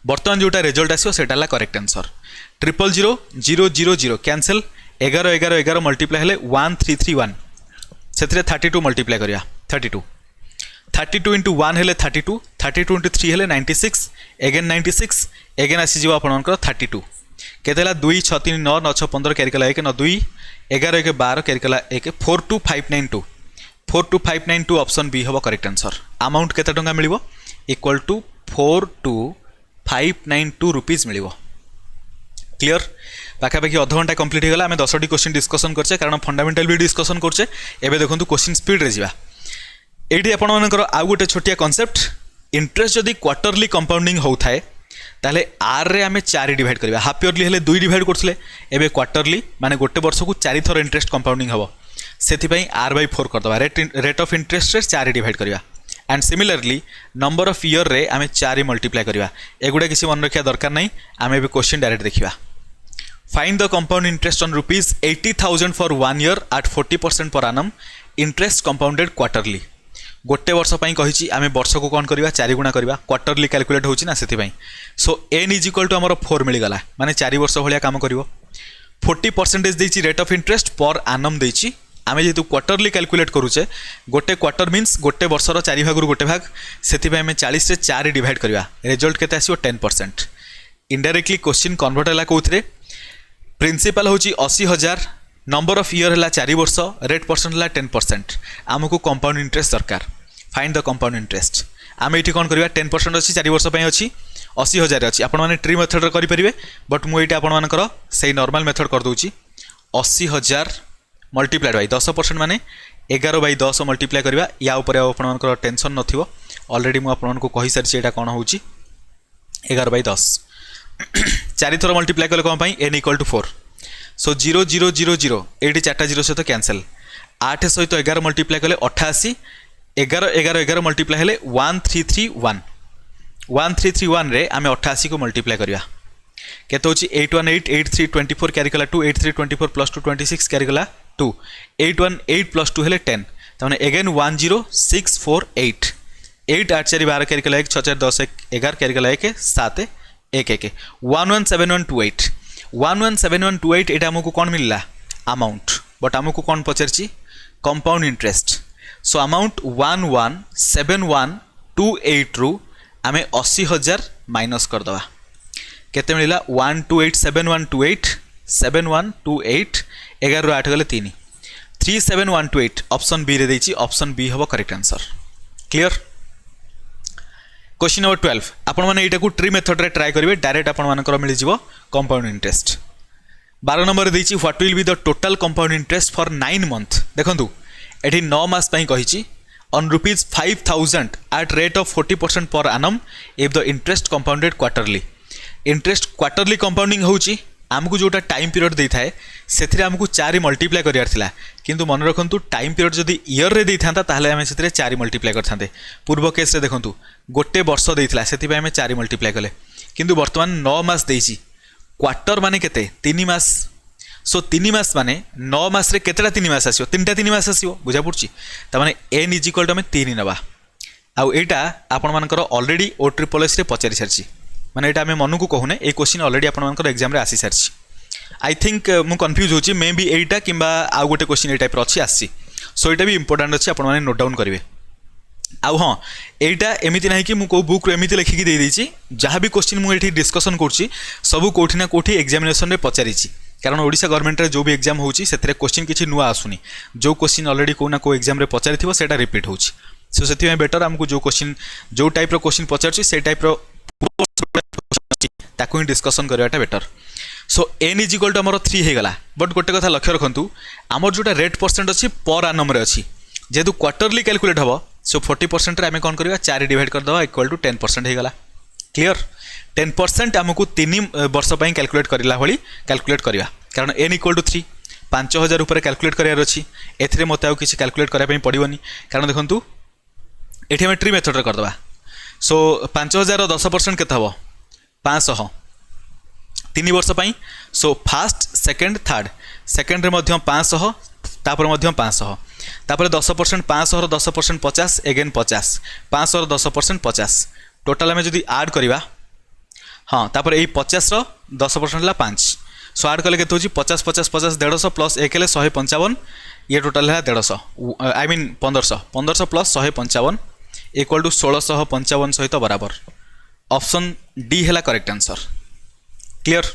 बर्तमान जोटा रिजल्ट आसो सेटा ला करेक्ट आंसर 00000 कैंसिल 11 11 11 मल्टीप्लाई हेले 1331 सेतरे 32 मल्टीप्लाई करिया 32 इंटू 1 हेले 32 32 इंटू 3 हेले 96 अगेन 96 अगेन आसी जीव आपनकर 32 केतेला 2 6 3 9 9 6 15 कैरिकला 1 9 2 11 1 12 कैरिकला 1 42592 42592 ऑप्शन बी हबो करेक्ट आंसर अमाउंट केते टंका मिलिबो इक्वल टू 42592 रुपीज मिलिबो क्लियर पाखापाखि अध घंटा कंप्लीट होगा आम 10टी क्वेश्चन डिस्कसन करछे कारण फंडामेंटल भी डिस्कसन करछे एबे देखंतु क्वेश्चन स्पीड रे जिबा एठी आपण मानकर आउ गोटे छोटिया कांसेप्ट इंटरेस्ट जदि क्वार्टरली कंपाउंडिंग होउथाय ताले आर रे आमे 4 डिवाइड करबा हाफ इयरली हेले 2 डिवाइड करथले एबे क्वार्टरली माने गोटे वर्ष को 4 थर इंटरेस्ट कंपाउंडिंग हबो सेति पई r/4 कर दबा रेट ऑफ इंटरेस्ट रे 4 डिवाइड करबा and similarly number of year रे आमे 4 मल्टीप्लाई करबा एगुडा किसी मन रखिया दरकार नै आमे भी क्वेश्चन डायरेक्ट देखिबा find the compound interest on ₹80,000 for 1 year at 40% per annum interest compounded quarterly गोटे वर्ष पई कहिची आमे वर्ष को कोन करबा 4 गुणा करबा क्वार्टरली कैलकुलेट होची ना सेति पई सो n इज इक्वल टू हमर 4 मिल गला माने 4 वर्ष भलिया काम करिवो 40% देछि rate of interest per annum देछि आमे जेतु क्वार्टरली कैलकुलेट करूचे गोटे क्वार्टर मीन्स गोटे वर्षर 4 भागरु गोटे भाग सेति पई आमे 40 रे 4 डिवाइड करबा रिजल्ट केते आसीओ 10% इनडायरेक्टली क्वेश्चन कन्वर्ट हला कोथरे प्रिंसिपल होची 80,000 नंबर ऑफ ईयर हला 4 वर्ष रेट परसेंट हला 10% आमको कंपाउंड इंटरेस्ट दरकार फाइंड द कंपाउंड इंटरेस्ट आमे इठी कोन करबा 10% अछि 4 वर्ष पई अछि 80,000 अछि आपण माने ट्री मेथड रे करि परिबे बट मु एटा आपण मानकर सेही नॉर्मल मेथड कर दोछि 80,000 मल्टीप्लाइड बाय 10% माने 11/10 मल्टीप्लाई करबा या ऊपर आपण मानकर टेंशन नथिबो ऑलरेडी मु आपण मानको कहि सारि एटा कोन होउछि 11/10 4 थर मल्टीप्लाई कले कोन पई n इक्वल टू 4 सो 0000 एटी 4टा 0 सहित कैंसिल 8 सहित 11 मल्टीप्लाई कले 88 11 11 11 मल्टीप्लाई हेले 1331 1331 रे आमे 88 को मल्टीप्लाई करिया केते होची 818 8324 कैरिकला 2 8324 प्लस 2 26 कैरिकला 2 818 प्लस 2 हेले 10 तमाने अगेन 10648 8 8 4 12 कैरिकला 1 6 4 10 11 कैरिकला 1 7 1 1 117128 117128 एटा हमको कोन मिलला अमाउंट बट हमको कोन पचरची कंपाउंड इंटरेस्ट सो अमाउंट 1171 128 रु आम 80,000 माइनस करदे केते मिला 1287128 7128 11 8 गले 3 37128 ऑप्शन बी रे देछि ऑप्शन बी हबो correct answer clear. Question number 12 आपण माने एटा को ट्री मेथड रे ट्राई करिवे डायरेक्ट आपण मानकर मिल जिवो कंपाउंड इंटरेस्ट 12 नंबर देछि what will be the total compound interest for 9 month देखंतु एठी 9 मास पई कहिछि on rupees 5,000 at rate of 40% per annum if the interest compounded quarterly interest quarterly compounding होउची आमको जोटा टाइम पीरियड दे थाए से आमको 4 मल्टीप्लाई करियार थिला किंतु मन रखंतु टाइम पीरियड जदि ईयर रे दे थांता ताहले आमे से 4 मल्टीप्लाई करथांते पूर्व केस रे देखंतु गोटे वर्ष देथिला सेति आमे 4 मल्टीप्लाई कले किंतु वर्तमान 9 मास देछि क्वार्टर माने केते 3 मास सो 3 मास माने 9 मास रे केतेटा 3 मास आसीओ 3 मास आसीओ बुझा पड़छि त माने n इज इक्वल टू आमे 3 नबा आउ एटा आपण मानकर ऑलरेडी ओ ट्रिपल एस रे पचारि सरछि माने एटा आमे मनु को कहूने ए क्वेश्चन ऑलरेडी आपण मानकर एग्जाम रे आसी सरछि आई थिंक मु कंफ्यूज होछि मे बी एटा किंबा आउ गोटे क्वेश्चन ए टाइप रो अछि आसी सो एटा भी इंपोर्टेंट अछि आपण माने नोट डाउन करिवे आउ हां एटा एमिति नाही कि मु को बुक रे एमिति लिखि कि दे दैछि जहां भी क्वेश्चन मु एठी डिस्कशन करछि सब कोठी ना कोठी एग्जामिनेशन रे पचारिछि कारण ओडिशा गवर्नमेंट रे जो भी एग्जाम होउछि सेतरे क्वेश्चन किछि नुआ आसुनी जो क्वेश्चन ऑलरेडी को ना को एग्जाम रे पचारि थिबो सेटा रिपीट होउछि सो सेति में बेटर हमको जो क्वेश्चन जो टाइप रो क्वेश्चन पचारछि से टाइप रो ताकू ही डिस्कशन करवाटा better so n is equal to हमर 3 हे गला बट गोटे कथा लक्ष्य रखंतु हमर जोटा रेट परसेंट अछि पर एनम रे अछि जेतु क्वार्टरली कैलकुलेट हबो सो 40% रे हमें कोन करबा 4 डिवाइड कर दबा इक्वल टू 10% हे गला क्लियर 10% हमको 3 वर्ष पई कैलकुलेट करला होली कैलकुलेट करबा कारण n इक्वल टू 3 5000 ऊपर कैलकुलेट करियार अछि एथरे मते आउ किछि कैलकुलेट करिया पई पडिबोनी कारण देखंतु एठी हम ट्री मेथड रे कर दबा सो 5000 रो 10% केते हबो 500 3 वर्ष पई so first second third second रे मध्य 500 तापर मध्य 500 तापर 10% 500 रो 10% 50 अगेन 50 500 रो 10% 50 टोटल में जदी ऐड करबा हां तापर एई 50 रो 10% ला 5 सो ऐड कले केते होची 50 50 50 150 प्लस 1 ले 155 ये टोटल है 150 I mean 1500 plus 155 equal to 1655 सहित बराबर ऑप्शन डी हैला करेक्ट आंसर क्लियर।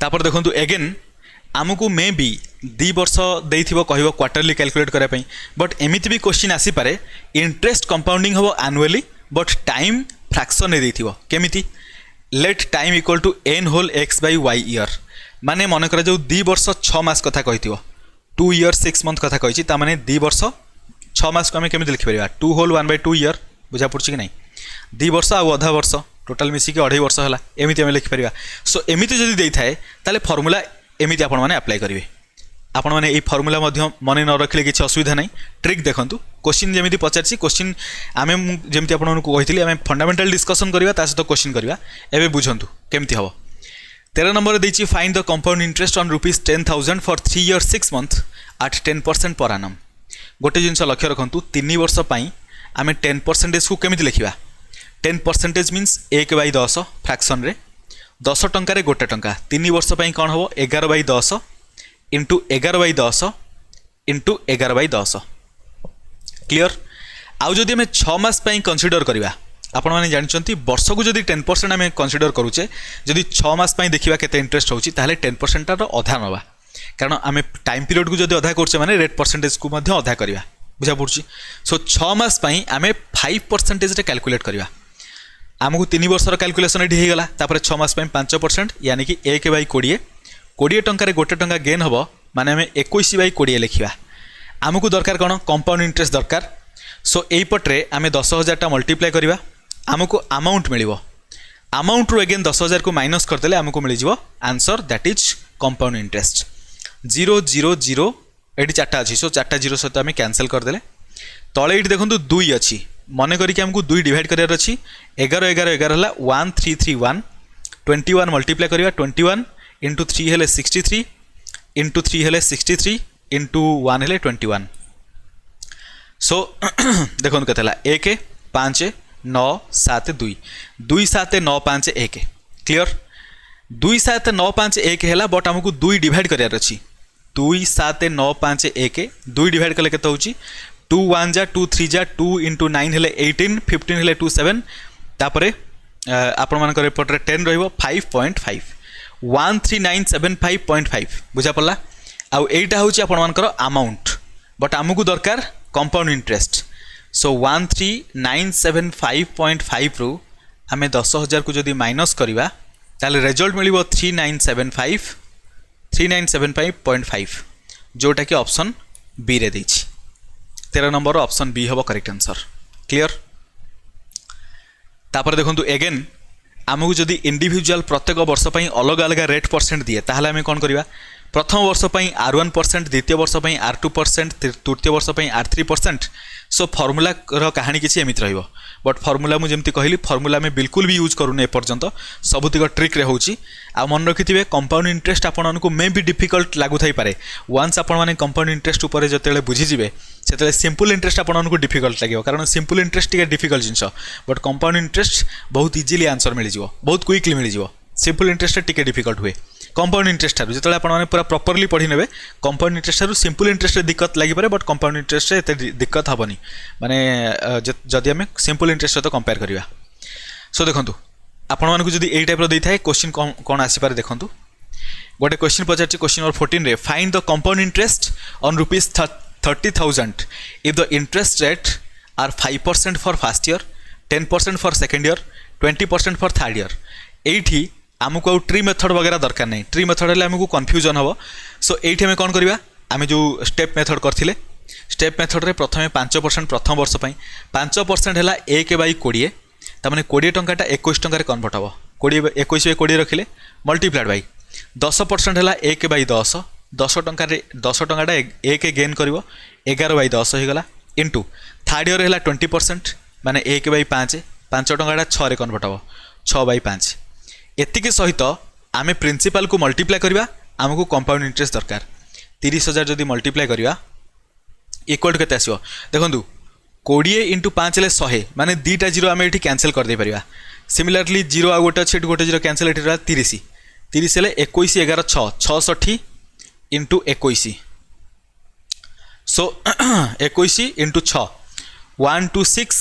तापर देखंतु अगेन आमको मे बी 2 वर्ष देइथिबो कहबो क्वार्टरली कैलकुलेट करै पई बट एमिति भी क्वेश्चन आसी पारे इंटरेस्ट कंपाउंडिंग हबो एनुअली बट टाइम फ्रैक्शन ने देइथिबो केमिति let time equal to n whole x by y year माने मन करा जो 2 वर्ष 6 मास कथा कहिथिबो 2 ईयर 6 मंथ कथा कहिछि ता माने 2 वर्ष 6 मास को हमें केमिति लिखि परिबा 2 होल 1/2 ईयर बुझा पड़छि कि नै 2 वर्ष आ आधा वर्ष टोटल मिसी के 2.5 वर्ष हला एमिति हमें लिखि परिबा सो एमिति जदी देइ थाए ताले फार्मूला एमिति आपण माने अप्लाई करिवे आपण माने ए फार्मूला मध्य मने न रखले किछि असुविधा नै ट्रिक देखंतु क्वेश्चन जेमिति पचारछि क्वेश्चन आमे जेमिति आपण को कहितली आमे फंडामेंटल डिस्कशन करिवा ता सहित क्वेश्चन करिवा एबे बुझंतु केमिति हबो 13 नंबर देछि find the compound interest on rupees 10,000 for 3 years 6 month at 10% per annum गोटे जिंस लक्ष्य रखंतु 3 वर्ष पई आमे 10% को केमिति लिखिबा 10% मीन्स 1/10 फ्रैक्शन रे 10 टंका रे गोटे टंका 3 वर्ष पई कोन हबो 11/10 इंटू 11/10 इंटू 11/10 क्लियर आउ जदि हमें 6 मास पई कंसीडर करिवा आपण माने जानचंती वर्ष को जदि 10% हमें कंसीडर करूचे जदि 6 मास पई देखिबा केते इंटरेस्ट होची ताले 10% रो आधा नबा कारण आमे टाइम पीरियड को जदि आधा करचे माने रेट परसेंटेज को मध्य आधा करिवा बुझा पड़छि सो 6 मास पई आमे 5% रे कैलकुलेट करिवा आमको 3 वर्ष रो कैलकुलेशन एठी हे गला तापर 6 मास पई 5% यानी कि 1/20 20 टंका रे गोटे टंका गेन हबो माने हमें 21/20 लिखिबा आमको दरकार कोन कंपाउंड इंटरेस्ट दरकार सो एई पटरे आमे 10000 टा मल्टीप्लाई करिवा आमको अमाउंट मिलिबो अमाउंट रो अगेन 10000 को माइनस कर देले आमको मिल जिवो answer that is compound interest 0 0 0 एठी चारटा अछि सो चारटा जीरो सहित आमे कैंसिल कर देले तळे एठी देखंतु 2 अछि मने करी कि हमको 2 डिवाइड करियार अछि 11 11 11 हला 1331 21 मल्टीप्लाई करिवा 21 इंटू 3 हेले 63 इंटू 3 हेले 63 इंटू 1 हेले 21 सो देखो केते हला 1 5 9 7 2 2 7 9 5 1 क्लियर 2 7 9 5 1 हेला बट हमको 2 डिवाइड करियार अछि 2 7 9 5 1 2 डिवाइड कले केते होची 2 1 जा 2 3 जा 2 into 9 हेले 18 15 हेले 2 7 तापरे आपण मानकर एपटरे 10 रहिबो 5.5 13975.5 बुझा पड़ला आउ एटा होची आपण मानकर अमाउंट बट आमको दरकार कंपाउंड इंटरेस्ट सो 13975.5 रु आमे 10,000 को जदि माइनस करिवा ताले रिजल्ट मिलिबो 3975.5 जोटा कि ऑप्शन बी रे देछि 13 नंबर ऑप्शन बी हबो करेक्ट आंसर क्लियर तापर देखंतु अगेन आमको जदि इंडिविजुअल प्रत्येक वर्ष पई अलग अलग रेट परसेंट दिए ताहले आमे कोन करिवा प्रथम वर्ष पई R1% द्वितीय वर्ष पई R2% तृतीय वर्ष पई R3% सो फॉर्मूला रो कहानी किछि एमित रहइबो बट फॉर्मूला मु जेमति कहली फॉर्मूला में बिल्कुल भी यूज करूने एपर्यंत सबुतिक ट्रिक रे होची आ मन रखिथिबे कंपाउंड इंटरेस्ट आपन को मे बी डिफिकल्ट लागु थाई पारे वंस आपन माने कंपाउंड इंटरेस्ट ऊपर जतेले बुझी जिवे सेतेले सिंपल इंटरेस्ट आपन को डिफिकल्ट लागियो कारण सिंपल इंटरेस्ट टिके difficult jeans but compound interest बहुत इजीली आंसर मिल जिवो बहुत क्विकली मिल जिवो सिंपल इंटरेस्ट टिके डिफिकल्ट हुए कंपाउंड इंटरेस्ट ठारू जिते आपने पूरा प्रॉपर्ली पढ़ी नेबे कंपाउंड इंटरेस्ट ठारू सिंपल इंटरेस्ट दिक्कत लगी पारे बट कंपाउंड इंटरेस्ट एते दिक्कत हबनी माने जदि आम सिंपल इंटरेस्ट सहित कंपेयर करिया सो देखंतु आपण मानकु जदि एई टाइप रो देई थाए क्वेश्चन कोन आसी पारे देखंतु गोटे क्वेश्चन पचारछि क्वेश्चन नंबर 14 रे find the compound interest on ₹30,000 if the interest rate are 5% for first year 10% for second year 20% for third year एठी आमको आउ ट्री मेथड वगैरह दरकार नहीं ट्री मेथड हेल्ले आमको कन्फ्यूजन हम सो ये आम कौन करवा आम जो स्टेप मेथड करथिले स्टेप मेथड रे प्रथमे 5% प्रथम वर्ष पई 5% है 1/20 तामाने 20 टंकाटा 21 टंका कन्वर्ट हम 21/20 रखिले मल्टीप्लाइड बाई 10% है 1/10 10 टंका 10 टंकाटा 1 गेन कर 11/10 हो गला इंटू थर्ड ईयर है 20% माने 1/5 5 टंकाटा 6 कन्वर्ट हम 6/5 एतिके सहित आमे प्रिंसिपल को मल्टीप्लाई करवा आमको कंपाउंड इंटरेस्ट दरकार 30,000 जदि मल्टीप्लाई करवा इक्वल टू केते आसीबो देखंतु 20 × 5 ले 100 माने दीटा जीरो आमे एठी कैंसिल कर दे परिबा सिमिलरली जीरो आ गोटे अछि गोटे जीरो कैंसिल एठी 30 30 ले 21 11 6 66 × 21 सो 21 × 6 126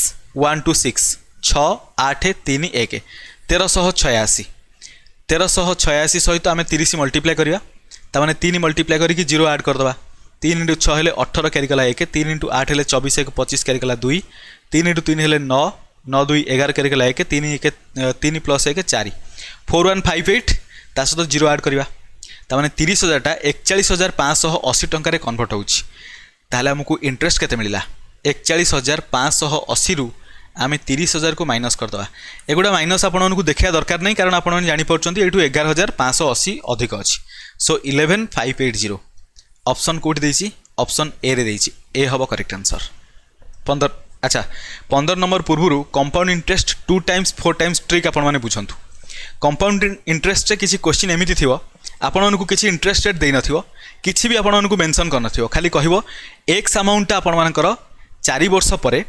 126 6 8 3 1 1386 1386 सहित आम 30 मल्टीप्लाई करवा ताने 3 मल्टीप्लाई करके जीरो ऐड करदे 3 × 6 हेले 18 कैरिकला 1 3 × 8 हेले 24 1 25 कैरिकला 2 3 × 3 हेले 9 9 2 11 कैरिकला 1 3 3 + 1 4 4158 ता सहित जीरो ऐड करवा ताने 30,000 टा 41,580 टंका कन्वर्ट होउछि ताहले हमकु इंटरेस्ट केते मिलिला 41,580 रु आम 30,000 को माइनस करदे एगुड़ा माइनस आपको देखा दरकार नहीं कारण आपने जानीपार्टी ये 11,580 अधिक अच्छी सो 11,580 ऑप्शन कौटी देछि ऑप्शन ए रे देछि ए हम करेक्ट आंसर 15 अच्छा 15 नंबर पूर्व compound interest 2 times 4 times trick आपण माने बुझंतु कंपाउंड इंटरेस्ट रे किसी क्वेश्चन एमिति थिवो आपण मानकु किसी इंटरेस्ट रेट देई नथिवो किछि भी आपण मानकु मेंशन कर नथिवो खाली कहिवो एक्स अमाउंट आपण मानकर 4 वर्ष परे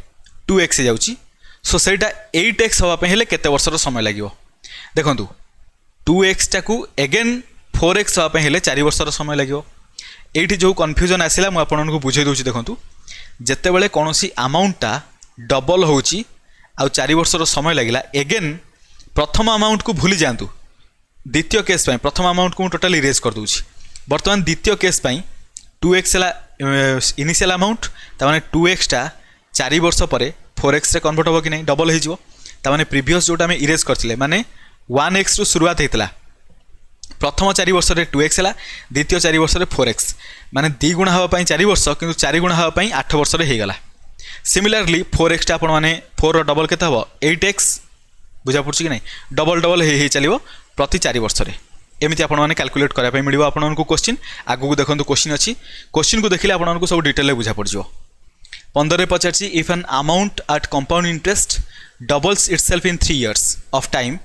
2x जाउची सो सेटा 8x हवापे हेले केते वर्षर समय लागिवो देखंतु 2x टाकू अगेन 4x हवापे हेले 4 वर्षर समय लागिवो एठी जो कन्फ्यूजन आसिला मु आपनको बुझे दोछि देखंतु जत्ते बेले कोनोसी अमाउंटटा डबल होउची आ 4 वर्षर समय लागिला अगेन प्रथम अमाउंट को भूली जांतु द्वितीय केस पई प्रथम अमाउंट को टोटली इरेज कर दोछि वर्तमान द्वितीय केस पई 2x ला इनिशियल अमाउंट तामाने 2x टा 4 वर्ष परे 4x रे कन्वर्ट हो कि नहीं डबल हो ताने प्रीवियस जोटा में इरेज करथिले माने 1x रु शुरुआत हेतला प्रथम 4 वर्ष रे 2x हला द्वितीय 4 वर्ष रे 4x माने 2 गुणा हवा पई 4 वर्ष किंतु 4 गुणा हवा पई 8 वर्ष रे हे गला सिमिलरली 4x टा आपण माने 4 रो डबल केते हबो 8x बुझा पड़छ कि नहीं डबल डबल हे चलिबो प्रति 4 वर्ष रे एमिति आपण माने कैलकुलेट करा पई मिलिबो आपनको क्वेश्चन आगु को देखंतु क्वेश्चन अछि क्वेश्चन को देखिले आपनको सब डिटेल बुझा पड़जिवो 15 रे पचारछि if an amount at compound interest doubles itself in 3 years of time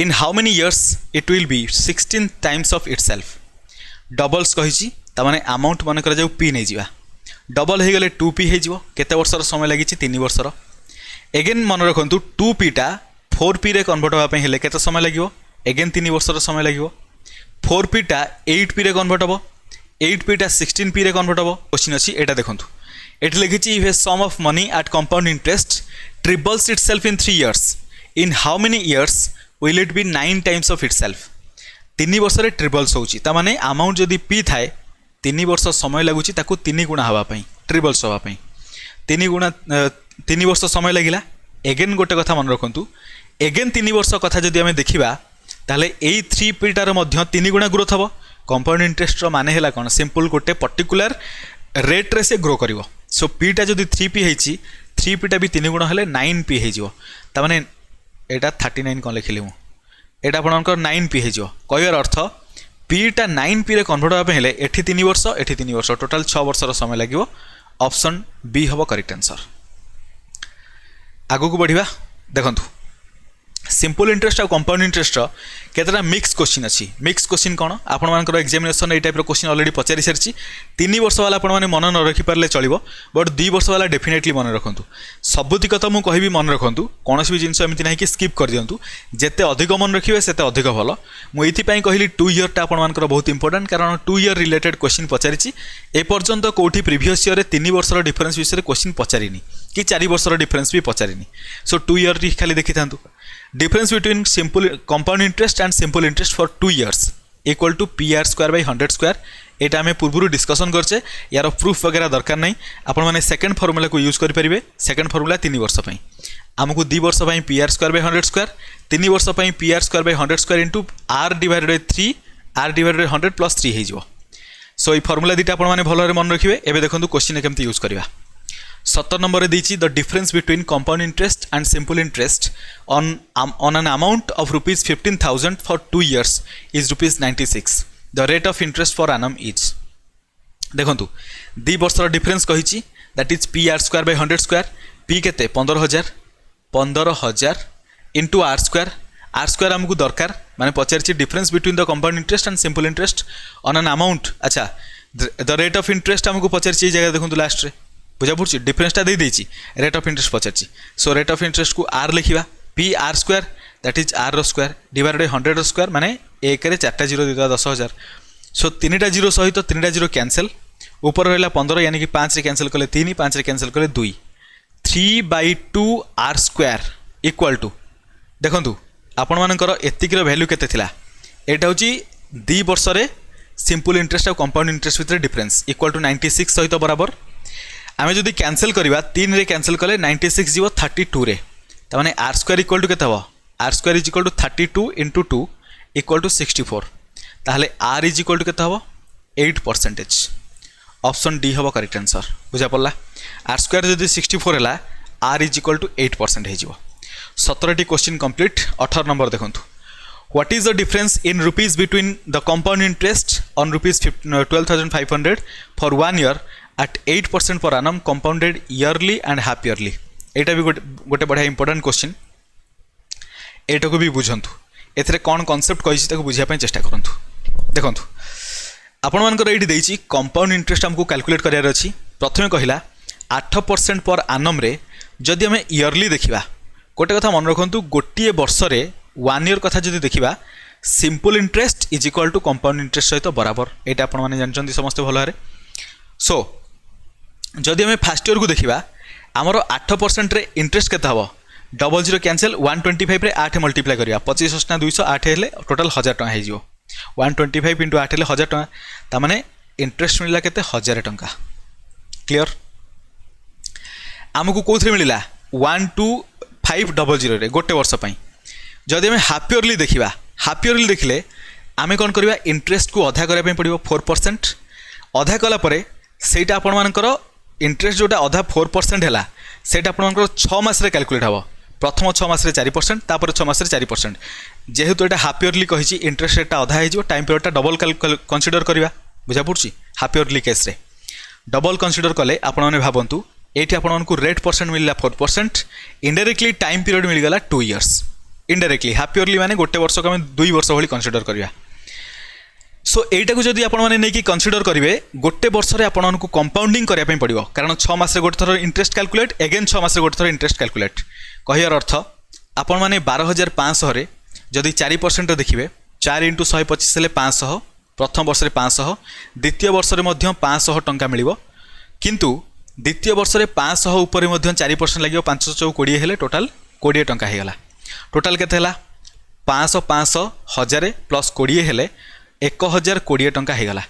in how many years it will be 16 times of itself doubles कहिछि त माने अमाउंट मन कर जाउ p नै जिवा डबल हे गेले 2p हे जिवो केते वर्षर समय लागिछि 3 वर्षर अगेन मन रखंतु 2p टा 4p रे कन्वर्ट होबा पे हेले केते समय लागिवो अगेन 3 वर्षर समय लागिवो 4p टा 8p रे कन्वर्ट होबो 8p टा 16p रे कन्वर्ट होबो क्वेश्चन अछि एटा देखंतु एटी लिखी if a sum of money at compound interest triples itself in 3 years in how many years will it be 9 times of itself 3 वर्ष ट्रिपल्स होची ता माने अमाउंट जदि पी थाए 3 वर्ष समय लगुची ताकू 3 गुणा हवा पई ट्रिपल्स हवा पई 3 वर्ष समय लगिला एगेन गोटे कथा मन रखंतु एगेन 3 वर्ष कथा जदि आमे देखिबा ताले एई 3p टार मध्य 3 गुणा ग्रोथ हबो कंपाउंड इंटरेस्ट रो माने हैला कोन सिंपल गोटे पर्टिकुलर रेट रे से ग्रो करिवो सो p टा जदि 3p हेची 3p टा भी 3 गुणा हेले 9p हे जिवो ता माने एटा 39 कोन लिखिली मु एटा आपनकर 9p हे जिवो कहयर अर्थ p टा 9p रे कन्वर्ट होबा हेले एठी 3 वर्ष एठी 3 वर्ष टोटल 6 वर्ष रो समय लागिवो ऑप्शन बी हबो करेक्ट आंसर आगो को बढ़िबा देखंतु सिंपल इंटरेस्ट और कंपाउंड इंटरेस्ट केतरा मिक्स क्वेश्चन अच्छी मिक्स क्वेश्चन कौन आपण मानकर एग्जामिनेशन ये टाइप क्वेश्चन ऑलरेडी पचारि सारी 3 वर्ष वाला आपण माने मन न रखि पारले चलिबो बट 2 वर्ष वाला डेफिनेटली मन रखंतु सबुति कथा मु कहबी मन रखंतु कोनोसी भी जिंस एमिति नाही कि स्किप कर दियंतु जेते अधिक मन रखिबे सेते अधिक भलो मु एथि पई कहली 2 ईयर टा आपण मानकर बहुत इंपोर्टेंट कारण 2 ईयर रिलेटेड क्वेश्चन पचारिछि ए पर्यंत कोठी प्रीवियस ईयर रे 3 वर्ष रो डिफरेंस विषय रे क्वेश्चन पचारिनी कि 4 वर्ष रो डिफरेंस भी पचारिनी सो 2 ईयर री खाली देखि थांतु difference between simple compound interest and simple interest for 2 years equal to pr square by 100 square एटा आमे पूर्वरु डिस्कशन करछे यार प्रूफ वगैरह दरकार नहीं आपण माने सेकंड फार्मूला को यूज करि परिबे सेकंड फार्मूला 3 वर्ष पई हमकु 2 वर्ष पई pr square by 100 square 3 वर्ष पई pr square by 100 square into r divided by 3 r divided by 100 plus 3 हे जिवो सो ई फार्मूला दिटा आपण माने भलो रे मन रखिबे एबे देखंतु क्वेश्चन केमति यूज करबा 17 नंबर रे दीची the difference between compound interest and simple interest on an amount of rupees 15,000 for 2 years is rupees 96 the rate of interest for annum is देखंतु 2 वर्ष रो डिफरेंस कहिची that is pr square by 100 square p केते 15000 into r square हमकु दरकार माने पचारची difference between the compound interest and simple interest on an amount अच्छा द रेट ऑफ इंटरेस्ट हमकु पचारची जगह देखंतु लास्ट रे बुझा पड़ी डिफरेंसटा दे देछि रेट ऑफ इंटरेस्ट पचारछि सो रेट ऑफ इंटरेस्ट को आर लिखिबा P R square that is R रो स्क्वायर डिवाइडेड बाय 100 रो स्क्वायर माने 1 रे 4टा 0 देता 10000 सो 3टा 0 सहित 3टा 0 कैंसिल ऊपर रहला 15 यानी कि 5 रे कैंसिल कले 3 5 रे कैंसिल कले 2 3/2 आर स्क्वायर इक्वल टू देखंतु आपण मानकर एतिक रो वैल्यू केते थिला एटा होची 2 वर्ष रे सिंपल इंटरेस्ट और कंपाउंड इंटरेस्ट वितर डिफरेंस इक्वल टू 96 सहित बराबर आमे जदि कैंसिल करबा 3 रे कैंसिल कले 96 जीवो 32 रे त माने r स्क्वायर इक्वल टू केते हो r square is equal to 32 into 2 equal to 64 ताहले r इज इक्वल टू केते हो 8% ऑप्शन डी हबो करेक्ट आंसर बुझा पड़ला r स्क्वायर जदि 64 हला r इज इक्वल टू 8% हे जीवो 17 टी क्वेश्चन कंप्लीट 18 नंबर देखंतु What is the difference in rupees between the compound interest on rupees 12,500 for 1 year at 8% per annum compounded yearly and half yearly? एटा भी गोटे बढ़िया important question एटा को भी बुझंतु एथरे कोन concept कहिछि ताको बुझिया पय चेष्टा करंतु देखंतु आपण मानकर एठी देइछि कंपाउंड इंटरेस्ट हमको कैलकुलेट करियार अछि प्रथमे कहिला 8% पर annum रे जदि हमें ईयरली देखिबा गोटे कथा मन रखंतु गोटिए वर्ष रे 1 year कथा जदि देखिबा simple interest is equal to compound interest सहित बराबर एटा आपण माने जानचंती समस्त भलो हारे सो जदि हमें फर्स्ट ईयर को देखिबा हमरो 8% रे इंटरेस्ट केता हबो 00 कैंसिल 125 रे 8 मल्टीप्लाई करिया 25 ना 208 हेले टोटल 1000 टका हे जिवो 125 into 8 हेले 1000 टका ता माने इंटरेस्ट मिलिला केते 1000 टका क्लियर हमकु कोथरे मिलिला 12500 रे गोटे वर्ष पई जदि हमें हाफ ईयरली देखिबा हाफ ईयरली देखिले आमे कोन करबा इंटरेस्ट को अधा करबा पई पड़िबो 4% अधा कला परे सेटा आपण मानकर इंटरेस्ट जोटा अधा 4% हैला सेटा आपण मानकर 6 मास रे कैलकुलेट हबो प्रथम 6 मास रे 4% तापर 6 मास रे 4% जेहेतु एटा हाफ ईयरली कहिछि इंटरेस्ट रेटटा अधा हे जिवो टाइम पीरियडटा डबल कंसीडर करबा बुझा पड़छि हाफ ईयरली केस रे डबल कंसीडर कले आपण माने भाबंतु एठी आपण मानकु रेट परसेंट मिलला 4% इनडायरेक्टली टाइम पीरियड मिल गला 2 इयर्स इनडायरेक्टली हाफ ईयरली माने गोटे वर्ष को हम 2 वर्ष भली कंसीडर करबा सो एटा को जदि आपण माने नै कि कंसीडर करिवे गोटे वर्ष रे आपण मानकु कंपाउंडिंग करिया पई पड़िबो कारण 6 मास रे गोटे थर इंटरेस्ट कैलकुलेट अगेन 6 मास रे गोटे थर इंटरेस्ट कैलकुलेट कहियार अर्थ आपण माने 12500 रे जदि 4% देखिबे 4 * 125 हेले 500 प्रथम वर्ष रे 500 द्वितीय वर्ष रे मध्य 500 टंका मिलिबो किंतु द्वितीय वर्ष में 500 उपरे 4% लगे 5 चौ 20 हेले टोटाल 20 टंका होगला टोटाल केते हला 500 500 1000 प्लस 20 हेले 1020 टंका होगला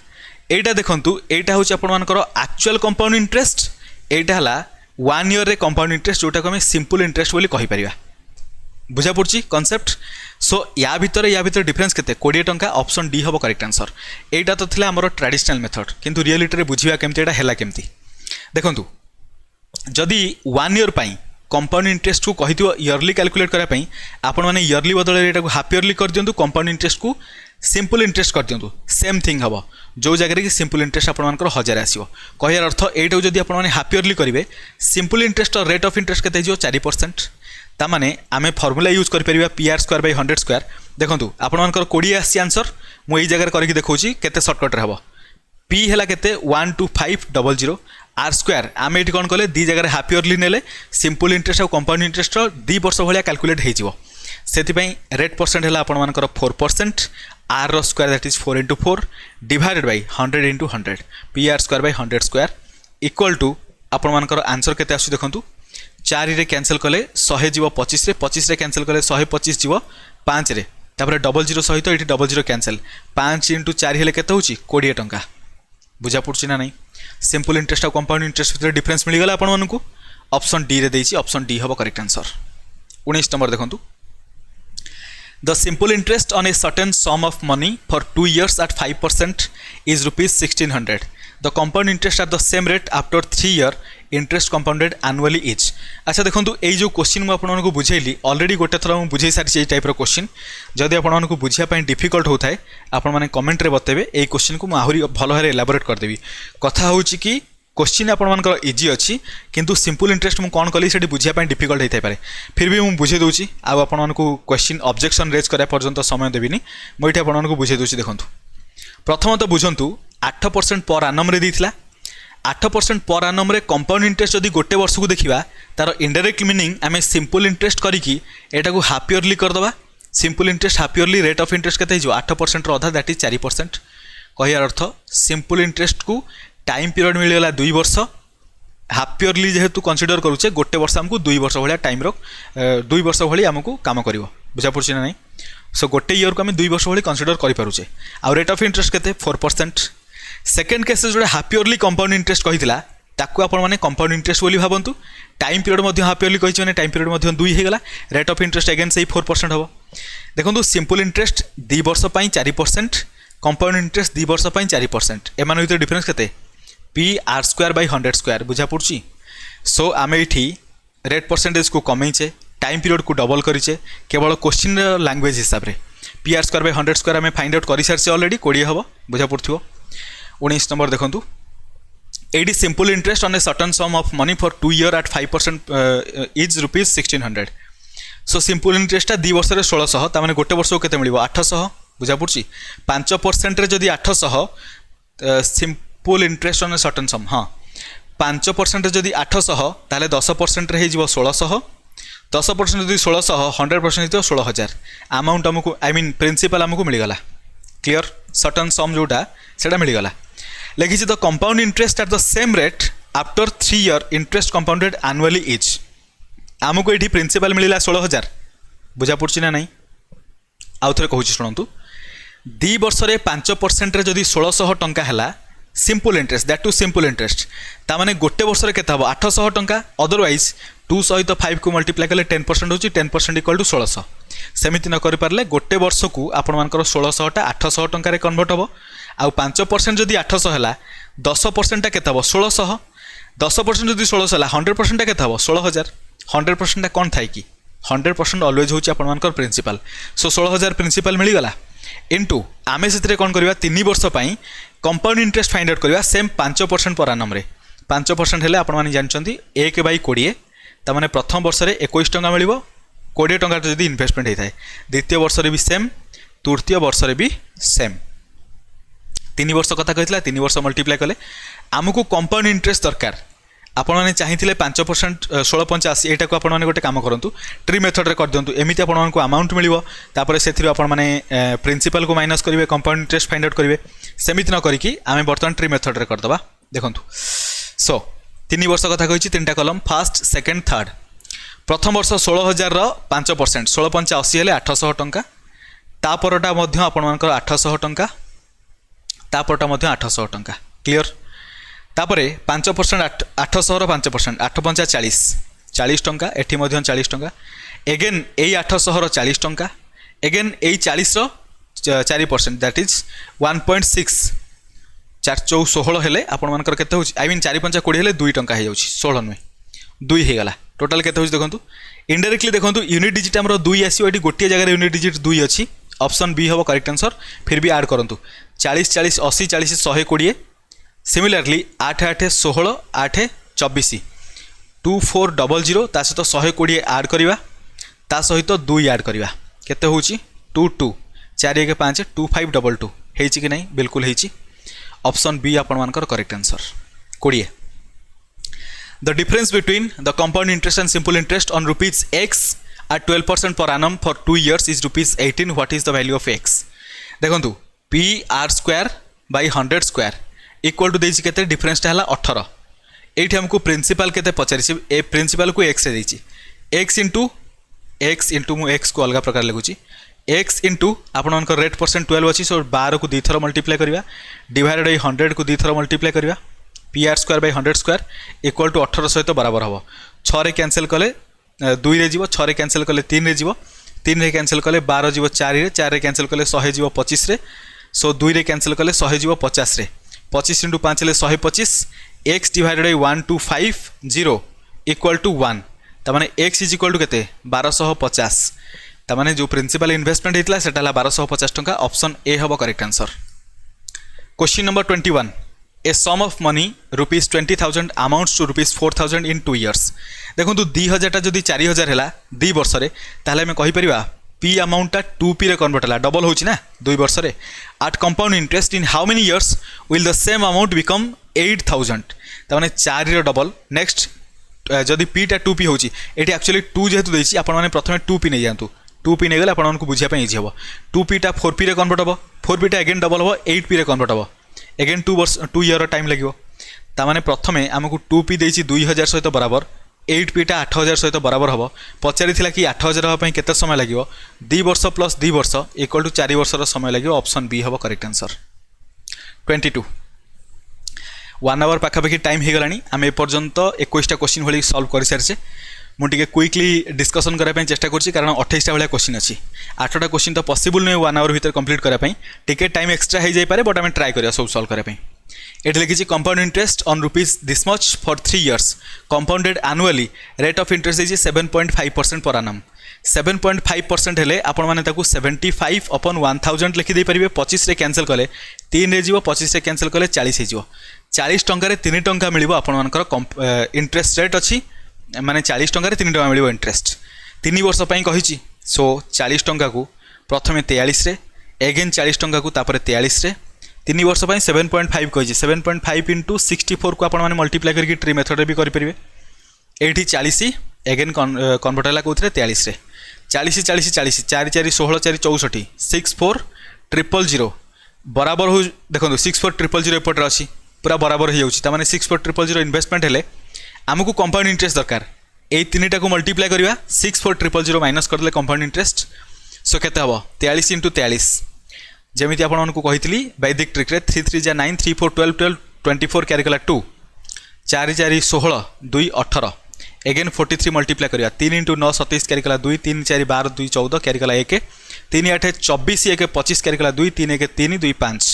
एटा देखंतु एटा होची आपण मानकर एक्चुअल कंपाउंड इंटरेस्ट एटा हला 1 ईयर रे कंपाउंड इंटरेस्ट जोटा को हम सिंपल इंटरेस्ट बोली कहि परिबा बुझा पड़ची कॉन्सेप्ट सो या भितर डिफरेंस केते 20 टंका ऑप्शन डी हबो करेक्ट आंसर एटा तो थिला हमर ट्रेडिशनल मेथड किंतु रियलिटी रे बुझिबा केमती एटा हैला केमती देखंतु जदि 1 ईयर पई कंपाउंड इंटरेस्ट को कहिथियो ईयरली कैलकुलेट करा पई आपण माने ईयरली बदल एटा को हाफ ईयरली कर दियंतु कंपाउंड इंटरेस्ट को सिंपल इंटरेस्ट कर दियंतु सेम थिंग हबो जो जगह कि सिंपल इंटरेस्ट आपण मानकर 1000 आसीबो कहयार अर्थ एटा जदि आपण माने हाफ ईयरली करिवे simple interest rate of interest केते जियो 4% तामाने आमे फॉर्मूला यूज कर परिबा पीआर स्क्वायर बाय 100 स्क्वायर देखंतु आपण मानकर 20 आसी आंसर मु एई जगह करके देखौची केते शॉर्टकट रे हबो पी हैला केते 12500 आर स्क्वायर आमे एटी कोन कले दी जगह हाफ ईयरली नेले सिंपल इंटरेस्ट और कंपाउंड इंटरेस्ट 2 वर्ष भलिया कैलकुलेट हे जिवो सेति पई रेट परसेंट हैला आपण मानकर 4% आर रो square that is 4 * 4 divided by 100 * 100 P R square by 100 square equal to आपण मानकर आंसर केते आसु देखंतु 4 रे कैंसिल कले 100 जीवो 25 रे 25 रे कैंसिल कले 125 जीवो 5 रे तापर डबल जीरो सहित एठी डबल जीरो कैंसिल 5 * 4 हेले केते होची 20 टंका बुझा पड़छि ना नहीं सिंपल इंटरेस्ट और कंपाउंड इंटरेस्ट भितर डिफरेंस मिल गला आपण मानकू ऑप्शन डी रे देछि ऑप्शन डी हबो करेक्ट आंसर 19 नंबर देखंतु The simple interest on a certain sum of money for 2 years at 5% is rupees 1600. The compound interest at the same rate after 3 year interest compounded annually is. अच्छा देखंतु ए जो question मु आपन को बुझेली already गोटे थरा मु बुझेई सारी टाइप रो क्वेश्चन जदि आपन को बुझिया पई डिफिकल्ट होथाय आपन माने कमेंट रे बतेबे ए क्वेश्चन को मु आहुरी भलो हरे एलाबोरेट कर देबी कथा होउची कि क्वेश्चन आपण मानकर इजी अच्छी किंतु सिंपल इंटरेस्ट मु कौन कली सेठी बुझिया पई डिफिकल्ट हेतै पारे फिर भी मु बुझे दोची आ आपण मानको क्वेश्चन ऑब्जेक्शन रेज करा पर्यंत समय देबिनी मु एठी आपण मानको बुझे दोची देखंतु प्रथम तो बुझंतु 8% पर एनम रे दिथिला 8% पर एनम रे कंपाउंड इंटरेस्ट जदि गोटे वर्ष को देखिबा तार इनडायरेक्ट मीनिंग आमे सिंपल इंटरेस्ट करिकी एटा को हाफ ईयरली कर दबा simple interest half yearly rate of interest केते जो 8% रो आधा दैट इज 4% कहयार अर्थ सिंपल इंटरेस्ट को टाइम पीरियड मिलगला 2 वर्ष हाफ ईयरली जेहेतु कंसीडर करूचे गोटे वर्ष हमको 2 वर्ष भलिया टाइम रो 2 वर्ष भली हमको काम करिवो बुझा पड़छि ना नहीं सो गोटे ईयर को हम 2 वर्ष भली कंसीडर करि पारुचे आ रेट ऑफ इंटरेस्ट केते 4% सेकंड केस जोडे हाफ ईयरली कंपाउंड इंटरेस्ट कहितला ताकू आपण माने कंपाउंड इंटरेस्ट बोली भाबंतु टाइम पीरियड मध्ये हाफ ईयरली कहिछ माने टाइम पीरियड मध्ये 2 हे गला रेट ऑफ इंटरेस्ट अगेन सही 4% हबो देखंतु सिंपल इंटरेस्ट 2 वर्ष पई 4% कंपाउंड इंटरेस्ट 2 वर्ष पई 4% एमान भीतर डिफरेंस केते P R square by 100 square बुझा पड़छि सो आमे इठी रेट परसेंटेज को कमेइचे टाइम पीरियड को डबल करिचे केवल क्वेश्चन लैंग्वेज हिसाब रे P R square by 100 square आमे फाइंड आउट करि सारसे ऑलरेडी 20 हबो बुझा पड़थियो 19 नंबर देखंतु एडी simple interest on a certain sum of money for 2 year at 5% is rupees 1600 so simple interest 2 वर्ष रे 1600 ता माने गोटे वर्ष को केते मिलिबो 800 बुझा पड़छि 5% रे जदी 800 simple interest on a certain सम हाँ 5% जदि 800 ताले 10% रे हेजिबो 1600 10% जदि 1600 100% हेतिबो 16000 अमाउंट हमकु आई मीन प्रिंसिपल हमकु मिल गला क्लियर सर्टेन सम जोटा सेटा मिल गला लेकिन the compound interest at the same rate after 3 year interest compounded annually is हमकु एठी प्रिंसिपल मिलिला 16000 बुझा पड़छि ना नहीं आउ थरे कहूछि सुनंतु 2 वर्ष रे 5% रे जदि 1600 टंका हला simple interest that to simple interest ता माने गोटे वर्ष रे केता हबो 800 टंका अदरवाइज 2 सहित 5 को मल्टीप्लाई कले 10% होची 10% इक्वल टू 1600 सेमिति न करि पारले गोटे वर्ष को आपण मानकर 1600 टा 800 टंका रे कन्वर्ट हबो आ 5% जदि 800 हला 10% टा केता हबो 1600 10% जदि 1600 हला 100% टा केता हबो 16000 100% टा कोन थाई कि 100% ऑलवेज होची आपण मानकर प्रिंसिपल सो 16000 प्रिंसिपल मिली गला इनटू आमे सेतरे कोन करबा 3 वर्ष पई कंपाउंड इंटरेस्ट फाइंड आउट करबा सेम 5% पर एनम रे 5% हेले आपण माने जानचंती 1/20 ता माने प्रथम वर्ष रे 21 टंका मिलिबो 20 टंका जदि इन्वेस्टमेंट हेताय द्वितीय वर्ष रे भी सेम तृतीय वर्ष रे भी सेम 3 वर्ष कथा कहितला 3 वर्ष मल्टीप्लाई कले हमकु कंपाउंड इंटरेस्ट दरकार आपण माने चाहिथिले 5% 1685 एटा को आपण माने गोटे काम करंतु ट्री मेथड रे कर दियंतु एमिति आपण मानकु अमाउंट मिलिबो तापर सेथिरो आपण माने प्रिंसिपल को माइनस करिवे कंपाउंड इंटरेस्ट फाइंड आउट करिवे सेमिति न करिकि आमे बर्तन ट्री मेथड रे कर दबा देखंतु सो तीन वर्ष कथा कही 3टा कलम फास्ट सेकेंड थर्ड प्रथम वर्ष 16,000 5% 16 पंचा 80 हेले 800 टंका तापरटा मध्य आपणमानकर 800 टंका तापरटा मध्य 800 टंका क्लियर तापरे 5% 800 5% 8 पंचा 40 टंका एठी मध्य 40 टंका एगेन एई 800 40 टंका एगेन एई 40 4% दैट इज 1.6 4 चौ 16 हेले आपणमानकर केते होची आई मीन 4 पंचा 20 हेले 2 टंका हे जाउची 16 नुहे 2 हे गला टोटल केते होची देखंतु इनडायरेक्टली देखंतु यूनिट डिजिट हमरो 2 आसीओ एटी गोटिया जगह यूनिट डिजिट 2 अछि ऑप्शन बी हबो करेक्ट आंसर फिर भी ऐड करंतु 40 40 80 40 120 सिमिलरली 8 8 16 8 24 2400 ता सहित 120 ऐड करिवा ता सहित 2 ऐड करिवा केते होची 2 2 4 1 5 2522 हेची कि नहीं बिल्कुल हेची ऑप्शन बी आपण मानकर correct answer 20 The difference between the compound interest and simple interest on rupees x at 12% per annum for 2 years is rupees 18. What is the value of x? देखंतु p r square by 100 square equal to देछि केते difference ता हला 18 एठी हमको principal केते पचारिछि ए principal को x देछि x into मु x को अलग प्रकार लिखुछि x into आपण मानकर रेट परसेंट 12 अछि सो 12 को 2 थर मल्टीप्लाई करिवा डिवाइडेड बाय 100 को 2 थर मल्टीप्लाई करिवा P R square by 100 square equal to 18 सहित बराबर हम 6 रे कैंसिल कले 2 रे जीव 6 रे कैंसिल कले 3 रे जीव 3 रे कैंसिल कले 12 जीव 4 रे 4 रे कैंसिल कले 100 जीव 25 रे सो 2 रे कैंसिल कले 100 जीव 50 रे 25 इंटू 5 ले 125 x divided by 1250 equal to 1 त माने x इज इक्वल टू केते 1250 त माने जो प्रिंसिपल इन्वेस्टमेंट हेतला सेटा ला 1250 टंका ऑप्शन ए हबो correct answer question number 21 A sum of money rupees 20,000 amounts to rupees 4,000 in 2 years. देखो 2,000 टा जदि 4,000 हैला 2 वर्ष रे ताले हमें कहि परिबा p अमाउंट टा 2p रे कन्वर्ट हैला डबल होची ना 2 वर्ष रे at compound interest in how many years will the same amount become 8,000 त माने 4 रे डबल नेक्स्ट जदि p टा 2p होची एटी एक्चुअली 2 जेहेतु देछि आपण माने प्रथमे 2p नै जानतु 2p नै गेला आपण मानकु बुझिया पय इजी हबो 2p टा 4p रे कन्वर्ट हबो 4p टा अगेन डबल हबो 8p रे कन्वर्ट हबो एगेन 2 ईयर टाइम लगे ताने प्रथमे आमको 2p देछि 2,000 सहित बराबर 8p टा 8,000 सहित बराबर हम पचारि कि 8,000 हाँपी केते समय लगे 2 वर्ष प्लस 2 वर्ष इक्वल टू 4 वर्षर समय लगे ऑप्शन बी हम करेक्ट आंसर 22 1 आवर पाखापाखि टाइम हो गलानी आम एपर्यंत 21टा क्वेश्चन भाई सॉल्व कर सारी मुझे क्विकली डिस्कसन करने चेष्टा करुँच कारण 28टा भाया क्वेश्चन अच्छी 8टा क्वेश्चन तो पॉसिबल नुहे 1 आवर भीतर कंप्लीट करने टिके टाइम एक्सट्रा हो जाए बट आम ट्राए करा सब सॉल्व करने ये लिखी compound interest on rupees this much for 3 years compounded annually rate of interest है 7.5% पर annum 7.5% हेले आपण माने ताकू 75 upon 1000 लिखि दे परिबे 25 रे कैंसिल कले 3 रे जीवो 25 रे कैंसिल कले 40 हे जीवो 40 टंका रे 3 टंका मिलिबो आपण मानकर इंटरेस्ट रेट अछि माने 40 टंका रे 3 टंका मिलिबो इंटरेस्ट 3 वर्ष पई कहिछि सो 40 टंका को प्रथमे 43 रे अगेन 40 टंका को तापर 43 रे 3 वर्ष पई 7.5 कहिछि 7.5 into 64 को आपण माने मल्टीप्लाई करके ट्री मेथड रे भी करि परिबे एठी 40 अगेन कन्वर्ट हला कोथरे 43 रे 40 40 40 4 4 16 4 64 64 बराबर हो देखो 64 एपटे अच्छी पूरा बराबर हो जाऊँगी ताने 64 इन्वेस्टमेंट हेले आमको कंपाउंड इंटरेस्ट दरकार ये 3टा को मल्टीप्लाई करवा 64 माइनस करदे कंपाउंड इंटरेस्ट सो केते हबो 43 into 43 जमीती आपको कही वैदिक ट्रिक 3 3 जा 9 3 4 12 12 24 क्यारी कला 2 4 4 16 2 18 एगेन 43 मल्टीप्लाई करवा 3 इंटू 9 27 क्यारी कला 2 3 4 12 2 14 क्यारी कला 1 3 8 24 1 25 क्यारी कला 2 3 1 3 2 5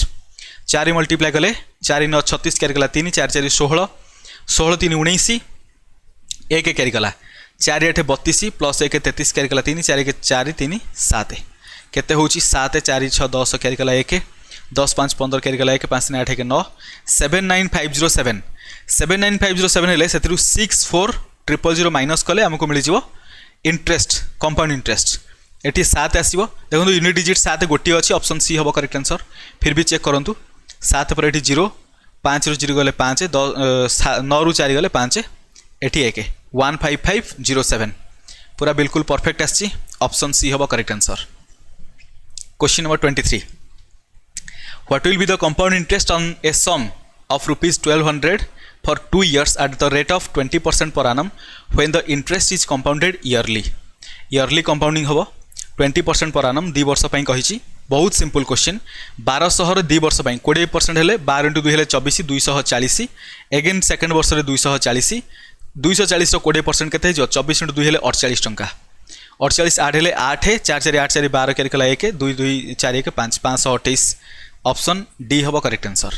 4 मल्टीप्लाई कले 4 9 36 क्यारी कला 3 4 4 16 16 3 19 1 क्यारी कला 4 8 32 प्लस 1 33 क्यारी कला 3 4 1 4 3 7 केते होची 7 4 6 10 क्यारी कला 1 10 5 15 क्यारी कला 1 5 8 1 9 79507 79507 हेले सेतिरु 64000 माइनस कले हमको मिल जिवो इंटरेस्ट कंपाउंड इंटरेस्ट एटी 7 आसीबो देखो यूनिट डिजिट 7 गोटी अछि ऑप्शन सी हबो करेक्ट आंसर फिर भी चेक करंतु 7 पर एटी 0 5 रु 0 गले 5 9 रु 4 गले 5 एटी 1 15507 पूरा बिल्कुल परफेक्ट आछि ऑप्शन सी हबो correct answer question number 23 what will be the compound interest on a sum of rupees 1200 for 2 years at the rate of 20% per annum when the interest is compounded yearly. Yearly compounding होबो 20% per annum 2 वर्ष पई कहिछि. बहुत simple question. 1200 रे 2 वर्ष पई 20% हेले 12 * 2 हेले 24 240. Again second वर्ष रे 240. 240 रो 20% केते हिजो 24 * 2 हेले 48 टंका. 48 8 हेले 8 4 4 8 4 12 केर कला 1 2 2 4 1 5 528. ऑप्शन डी होबो करेक्ट आंसर.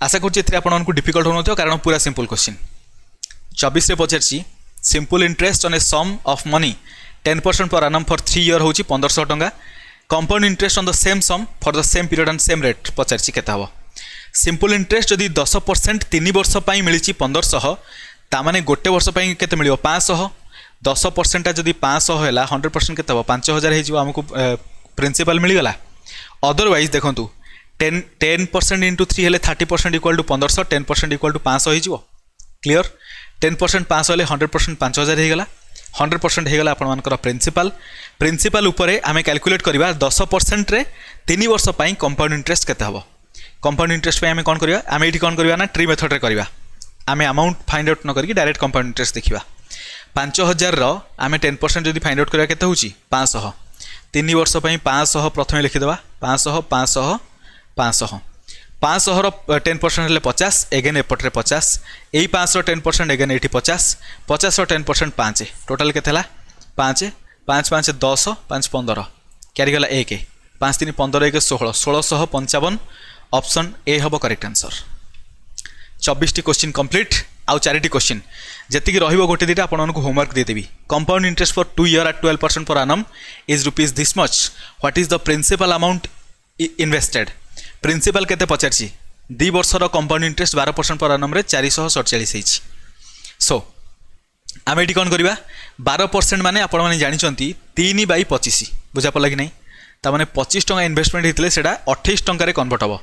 आशा करछि एथि आपण मानकु डिफिकल्ट होनथो कारण पूरा सिंपल क्वेश्चन. 24 रे पछरछि simple interest on a sum of money 10% per annum for 3 year होछि 1500 टंका. Compound interest on the same sum for the same period and same rate पछरछि केता हो. सिंपल इंटरेस्ट जदि 10% 3 वर्ष पई मिलिछि 1500 ता माने गोटे वर्ष पई केते मिलियो 500. 10% जदि 500 होला 100% केते हो 5000 हे जिवो हमकु प्रिंसिपल मिली गला. अदरवाइज देखंतु 10% into 3 हेले 30% इक्वल टू 1500 10% इक्वल टू 500 हो जिवो. क्लियर. 10% 500 हेले 100% 5000 हे गला. 100% हे गला आपण मानकर प्रिंसिपल उपरे आमे कैलकुलेट करबा 10% रे 3 वर्ष पई कंपाउंड इंटरेस्ट केते हबो. कंपाउंड इंटरेस्ट पे आमे कोन करबा आमे एठी कोन करबा ना ट्री मेथड रे करबा. आमे अमाउंट फाइंड आउट न करके डायरेक्ट कंपाउंड इंटरेस्ट देखिबा. 5000 रो आमे 10% जदि फाइंड आउट करबा केते होची 500. 3 वर्ष पई 500 प्रथमे लिखि देबा 500 500 500 500 रो 10% हेले 50. एगेन एपटरे 50. एई 500 रो 10% एगेन एठी 50. 50 रो 10% 5 टोटल केते हला 5 5 5 10 5 15 क्यारी गला 1 5 3 15 1 16 1655. ऑप्शन ए हबो correct answer. 24 T question complete. आउ 4 टी क्वेश्चन जति कि रहिबो गोटे दिटा आपण मानकु होमवर्क दे देबी. Compound interest for 2 year at 12% per annum is rupees this much. What is the principal amount invested. Principal केते पचारछि 2 वर्षर कंपाउंड इंटरेस्ट 12% पर annum रे 447 हेछि. सो आमे एटी कोन करबा 12% माने आपण माने जानिचंती 3/25 बुझा पला कि नै. ता माने 25 टंका इन्वेस्टमेंट हेतिले सेडा 28 टंका रे कन्वर्ट हबो.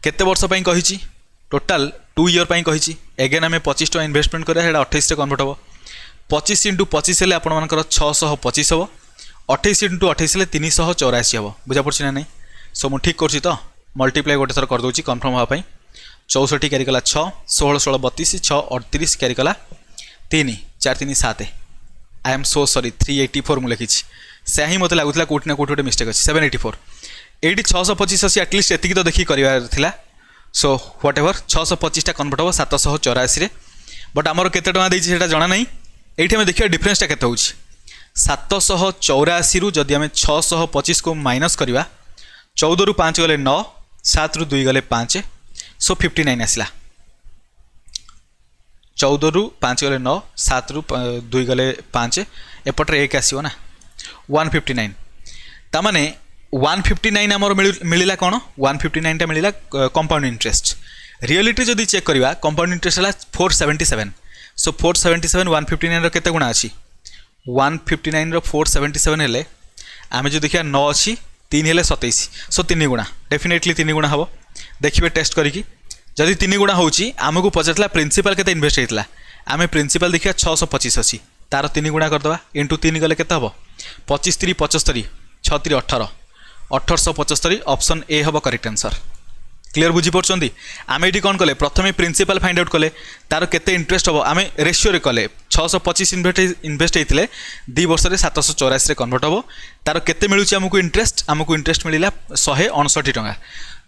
केते वर्ष पई कहिछि टोटल 2 ईयर पई कहिछि. अगेन आमे 25 टंका इन्वेस्टमेंट करा सेडा 28 रे कन्वर्ट हबो. 25 * 25 हेले आपण मानकर 625 हबो. 28 * 28 हेले 384 हबो. बुझा पड़छि ना नै. सो मु ठीक करछि तो मल्टीप्लाई गोटे थर कर दउछि कन्फर्म होआ पई. 64 क्यारी कला 6 16 16 32 6 38 क्यारी कला 3 4 3 7. आई एम सो सॉरी 384 मु लिखिछि. से ही मते लागुतला कोट ना कोट मिस्टेक अछि 784. एडी 625 अछि एटलीस्ट एतिकी तो देखि करिवार थिला. सो व्हाट एवर 625 टा कन्वर्ट हो 784 रे. बट हमर केते टका दैछि सेटा जणा नै. एठी हम देखिया डिफरेंस टा केते होछि 784 रु जदि हम 625 को माइनस करिवा 14 रु 5 गले 9 7 रु 2 गले 5 सो 59 आसला. 14 रु 5 गले 9 7 रु 2 गले 5 एपटरे 1 आसीबो ना 159. ता माने 159 हमर मिलिला कोन 159 टा मिलिला कंपाउंड इंटरेस्ट. रियलिटी जदि चेक करिवा कंपाउंड इंटरेस्ट हला 477. सो 477 159 रो केते गुणा अछि 159 रो 477 हेले आमे जो देखिया 9 अछि 3 हेले 27. सो 3 गुणा डेफिनेटली 3 गुणा हबो. देखिबे टेस्ट करिकी जदि 3 गुणा होउची आमको पचतला प्रिंसिपल केते इन्वेस्ट हेतला. आमे प्रिंसिपल देखिया 625 अछि तार 3 गुणा कर दबा इनटू 3 गले केते हबो 25 3 75 6 3 18 1875. ऑप्शन ए हबो करेक्ट आंसर. क्लियर बुझी पड़छंदी. आमे एठी कोन कले प्रथमे प्रिंसिपल फाइंड आउट कले तार केते इंटरेस्ट हबो आमे रेशियो रे कले 625 इन्वेस्ट हेतिले 2 वर्ष रे 784 रे कन्वर्ट हबो. तार केते मिलुची हमकु इंटरेस्ट मिलिला 159 टंका.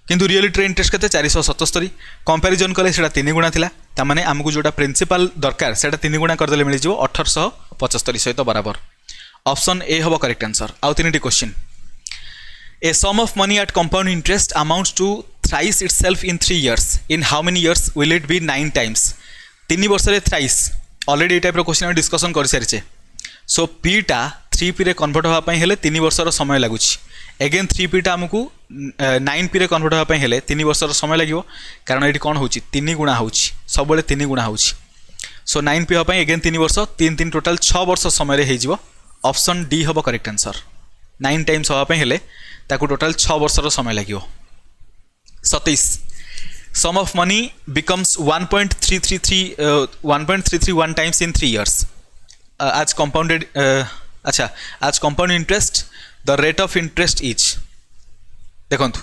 किंतु रियलिटी इंटरेस्ट केते 477. कंपैरिजन कले सेटा 3 गुणा थिला. ता माने हमकु जोटा प्रिंसिपल दरकार सेटा 3 गुणा कर देले मिलि जिवो 1875 सहित बराबर. ऑप्शन ए हबो करेक्ट आंसर. आउ 3टी question. A sum of money at compound interest amounts to thrice itself in 3 years. In how many years will it be 9 times? 3 वर्ष रे thrice. ऑलरेडी टाइप रो क्वेश्चन हम डिस्कशन कर सारिछे. सो p टा 3p रे convert होबा पई हेले 3 वर्ष रो समय लागुछि. अगेन 3p टा हमकु 9p रे कन्वर्ट होबा पई हेले 3 वर्ष रो समय लागिवो कारण एठी कोन होछि 3 गुणा होछि सब बेले 3 गुणा होछि. सो 9p होबा पई अगेन 3 वर्ष 3 3 टोटल 6 वर्ष समय रे हेजिवो. ऑप्शन डी हबो करेक्ट आंसर. 9 टाइम्स होबा पई हेले ताकू टोटल 6 वर्ष रो समय लागिवो. 27 sum of money becomes 1.331 times in 3 years. आज कंपाउंडेड आज compound interest the rate of interest is देखंतु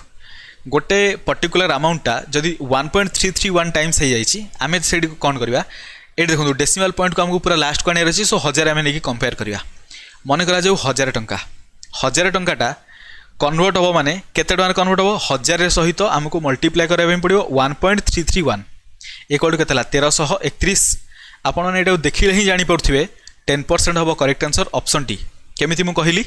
गोटे पर्टिकुलर अमाउंटा जदि 1.331 टाइम्स हो जाइए आम से कौन करवा ये देखो डेसिमल पॉइंट को आमको पूरा लास्ट को आने अच्छी सो 1000 आम नहीं कंपेयर करवा मन करा जाऊ 1000 टंका 1000 टंकाटा कन्वर्ट हम माने केते टंका कन्वर्ट हम 1000 सहित आमको मल्टीप्लाई कराया पड़ो 1.331 इक्वल टू के 1331 आपण मैंने ये देखिले ही जापे 10% हम करेक्ट आंसर ऑप्शन डी केमिति मु कहली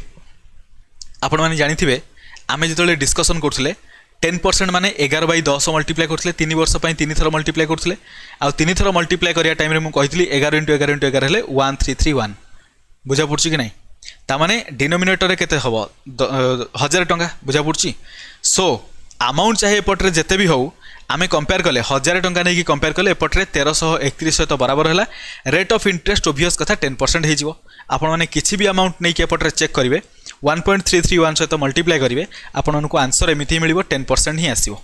आपण मैंने जानी आम जो डिस्कसन करते 10% माने 11/10 मल्टीप्लाई करते 3 वर्ष 3 थर मल्टीप्लाई करते आ 3 थर मल्टीप्लाई करिया टाइम रे मु कहितली 11 × 11 × 11 हेले 1331 बुझा पड़छि कि नहीं तामाने डिनोमिनेटर रे केते हबो 1000 टंका बुझा पड़छि सो अमाउंट चाहे एपटरे जेते भी हो आमे कंपेयर कले 1000 टंका नहीं कि कंपेयर कले एपटरे 1331 सहित बराबर है रेट ऑफ इंटरेस्ट ओबियस कथा 10% हो आपण माने किछि भी अमाउंट नहीं कि एपटरे चेक करिवे 1.331 सहित मल्टीप्लाई करिवे आपनको आंसर एमिति मिलिबो 10% ही आसीबो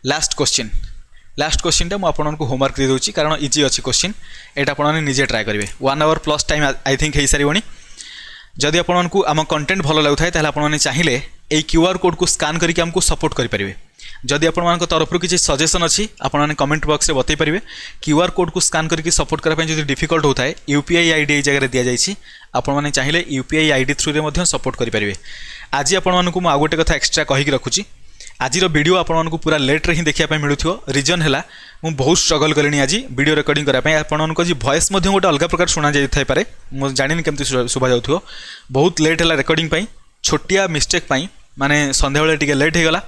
लास्ट क्वेश्चन टा मु आपनको होमवर्क दे दोछि कारण इजी अछि क्वेश्चन एटा आपण माने निजे ट्राई करिवे 1 hour plus time I think हे सारिबोनी जदि आपको आम कंटेंट भल लगुए ताहले आपण माने चाहिए এই क्यूआर कोड को स्कान करके हमको सपोर्ट करें जदि आपण तरफ किसी सजेसन अच्छी आपने कमेंट बॉक्स में बतई पारे क्यूआर कोड को स्कान करके सपोर्ट करने जो डिफिकल्ट होता है यूपीआई आईडी जगह दि जाइए आपने चाहिए यूपीआई आईडी थ्रू में सपोर्ट करेंगे आज आपको मुझे गोटे कथा एक्सट्रा कहीकि रखुच्छी आज वीडियो आपको पूरा लेट रे ही देखा मिलूँ रिजन है मुझे बहुत स्ट्रगल कली आज वीडियो रिकॉर्डिंग करने आपको वॉइस गोटे अलग प्रकार शुणा जाए मुझे जानी केमती शुभा जाऊ बहुत लेट है रिकॉर्डिंग छोटिया मिस्टेक माने संध्या बेले टिके लेट होगला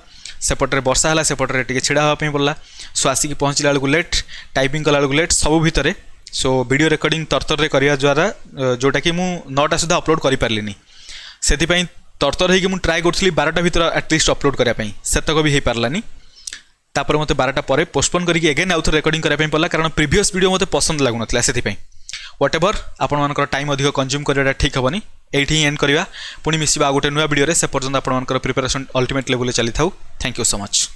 सेपटे वर्षा है सेपटे टिके छिड़ा हाँपी पड़ा सो आसिक पहुँचला बेलू लेट टाइपिंग कला बेलू लेट सब भितर सो वीडियो रिकॉर्डिंग तरतर करने द्वारा जोटा कि मुझे 9टा सुधा अपलोड कर पार्ली से तरतर होगी मुझे ट्राए करी 12टा भर एटलिस्ट अपलोड करने सेतक भी हो पारानी तापर मत 12टा पर पोस्टपोन करके एगेन आउ थे रिकॉर्डिंग करने पड़ा कारण प्रीवियस वीडियो मत पसंद लगुना से व्हाट एवर आपर टाइम अधिक कंज्यूम करवाटा ठीक हेनी एठी एंड करवा पुणी मिसिबा गोटे नुआ वीडियो से पर्यंत आपर प्रिपरेशन अल्टीमेट लेवल चली था थैंक यू सो मच।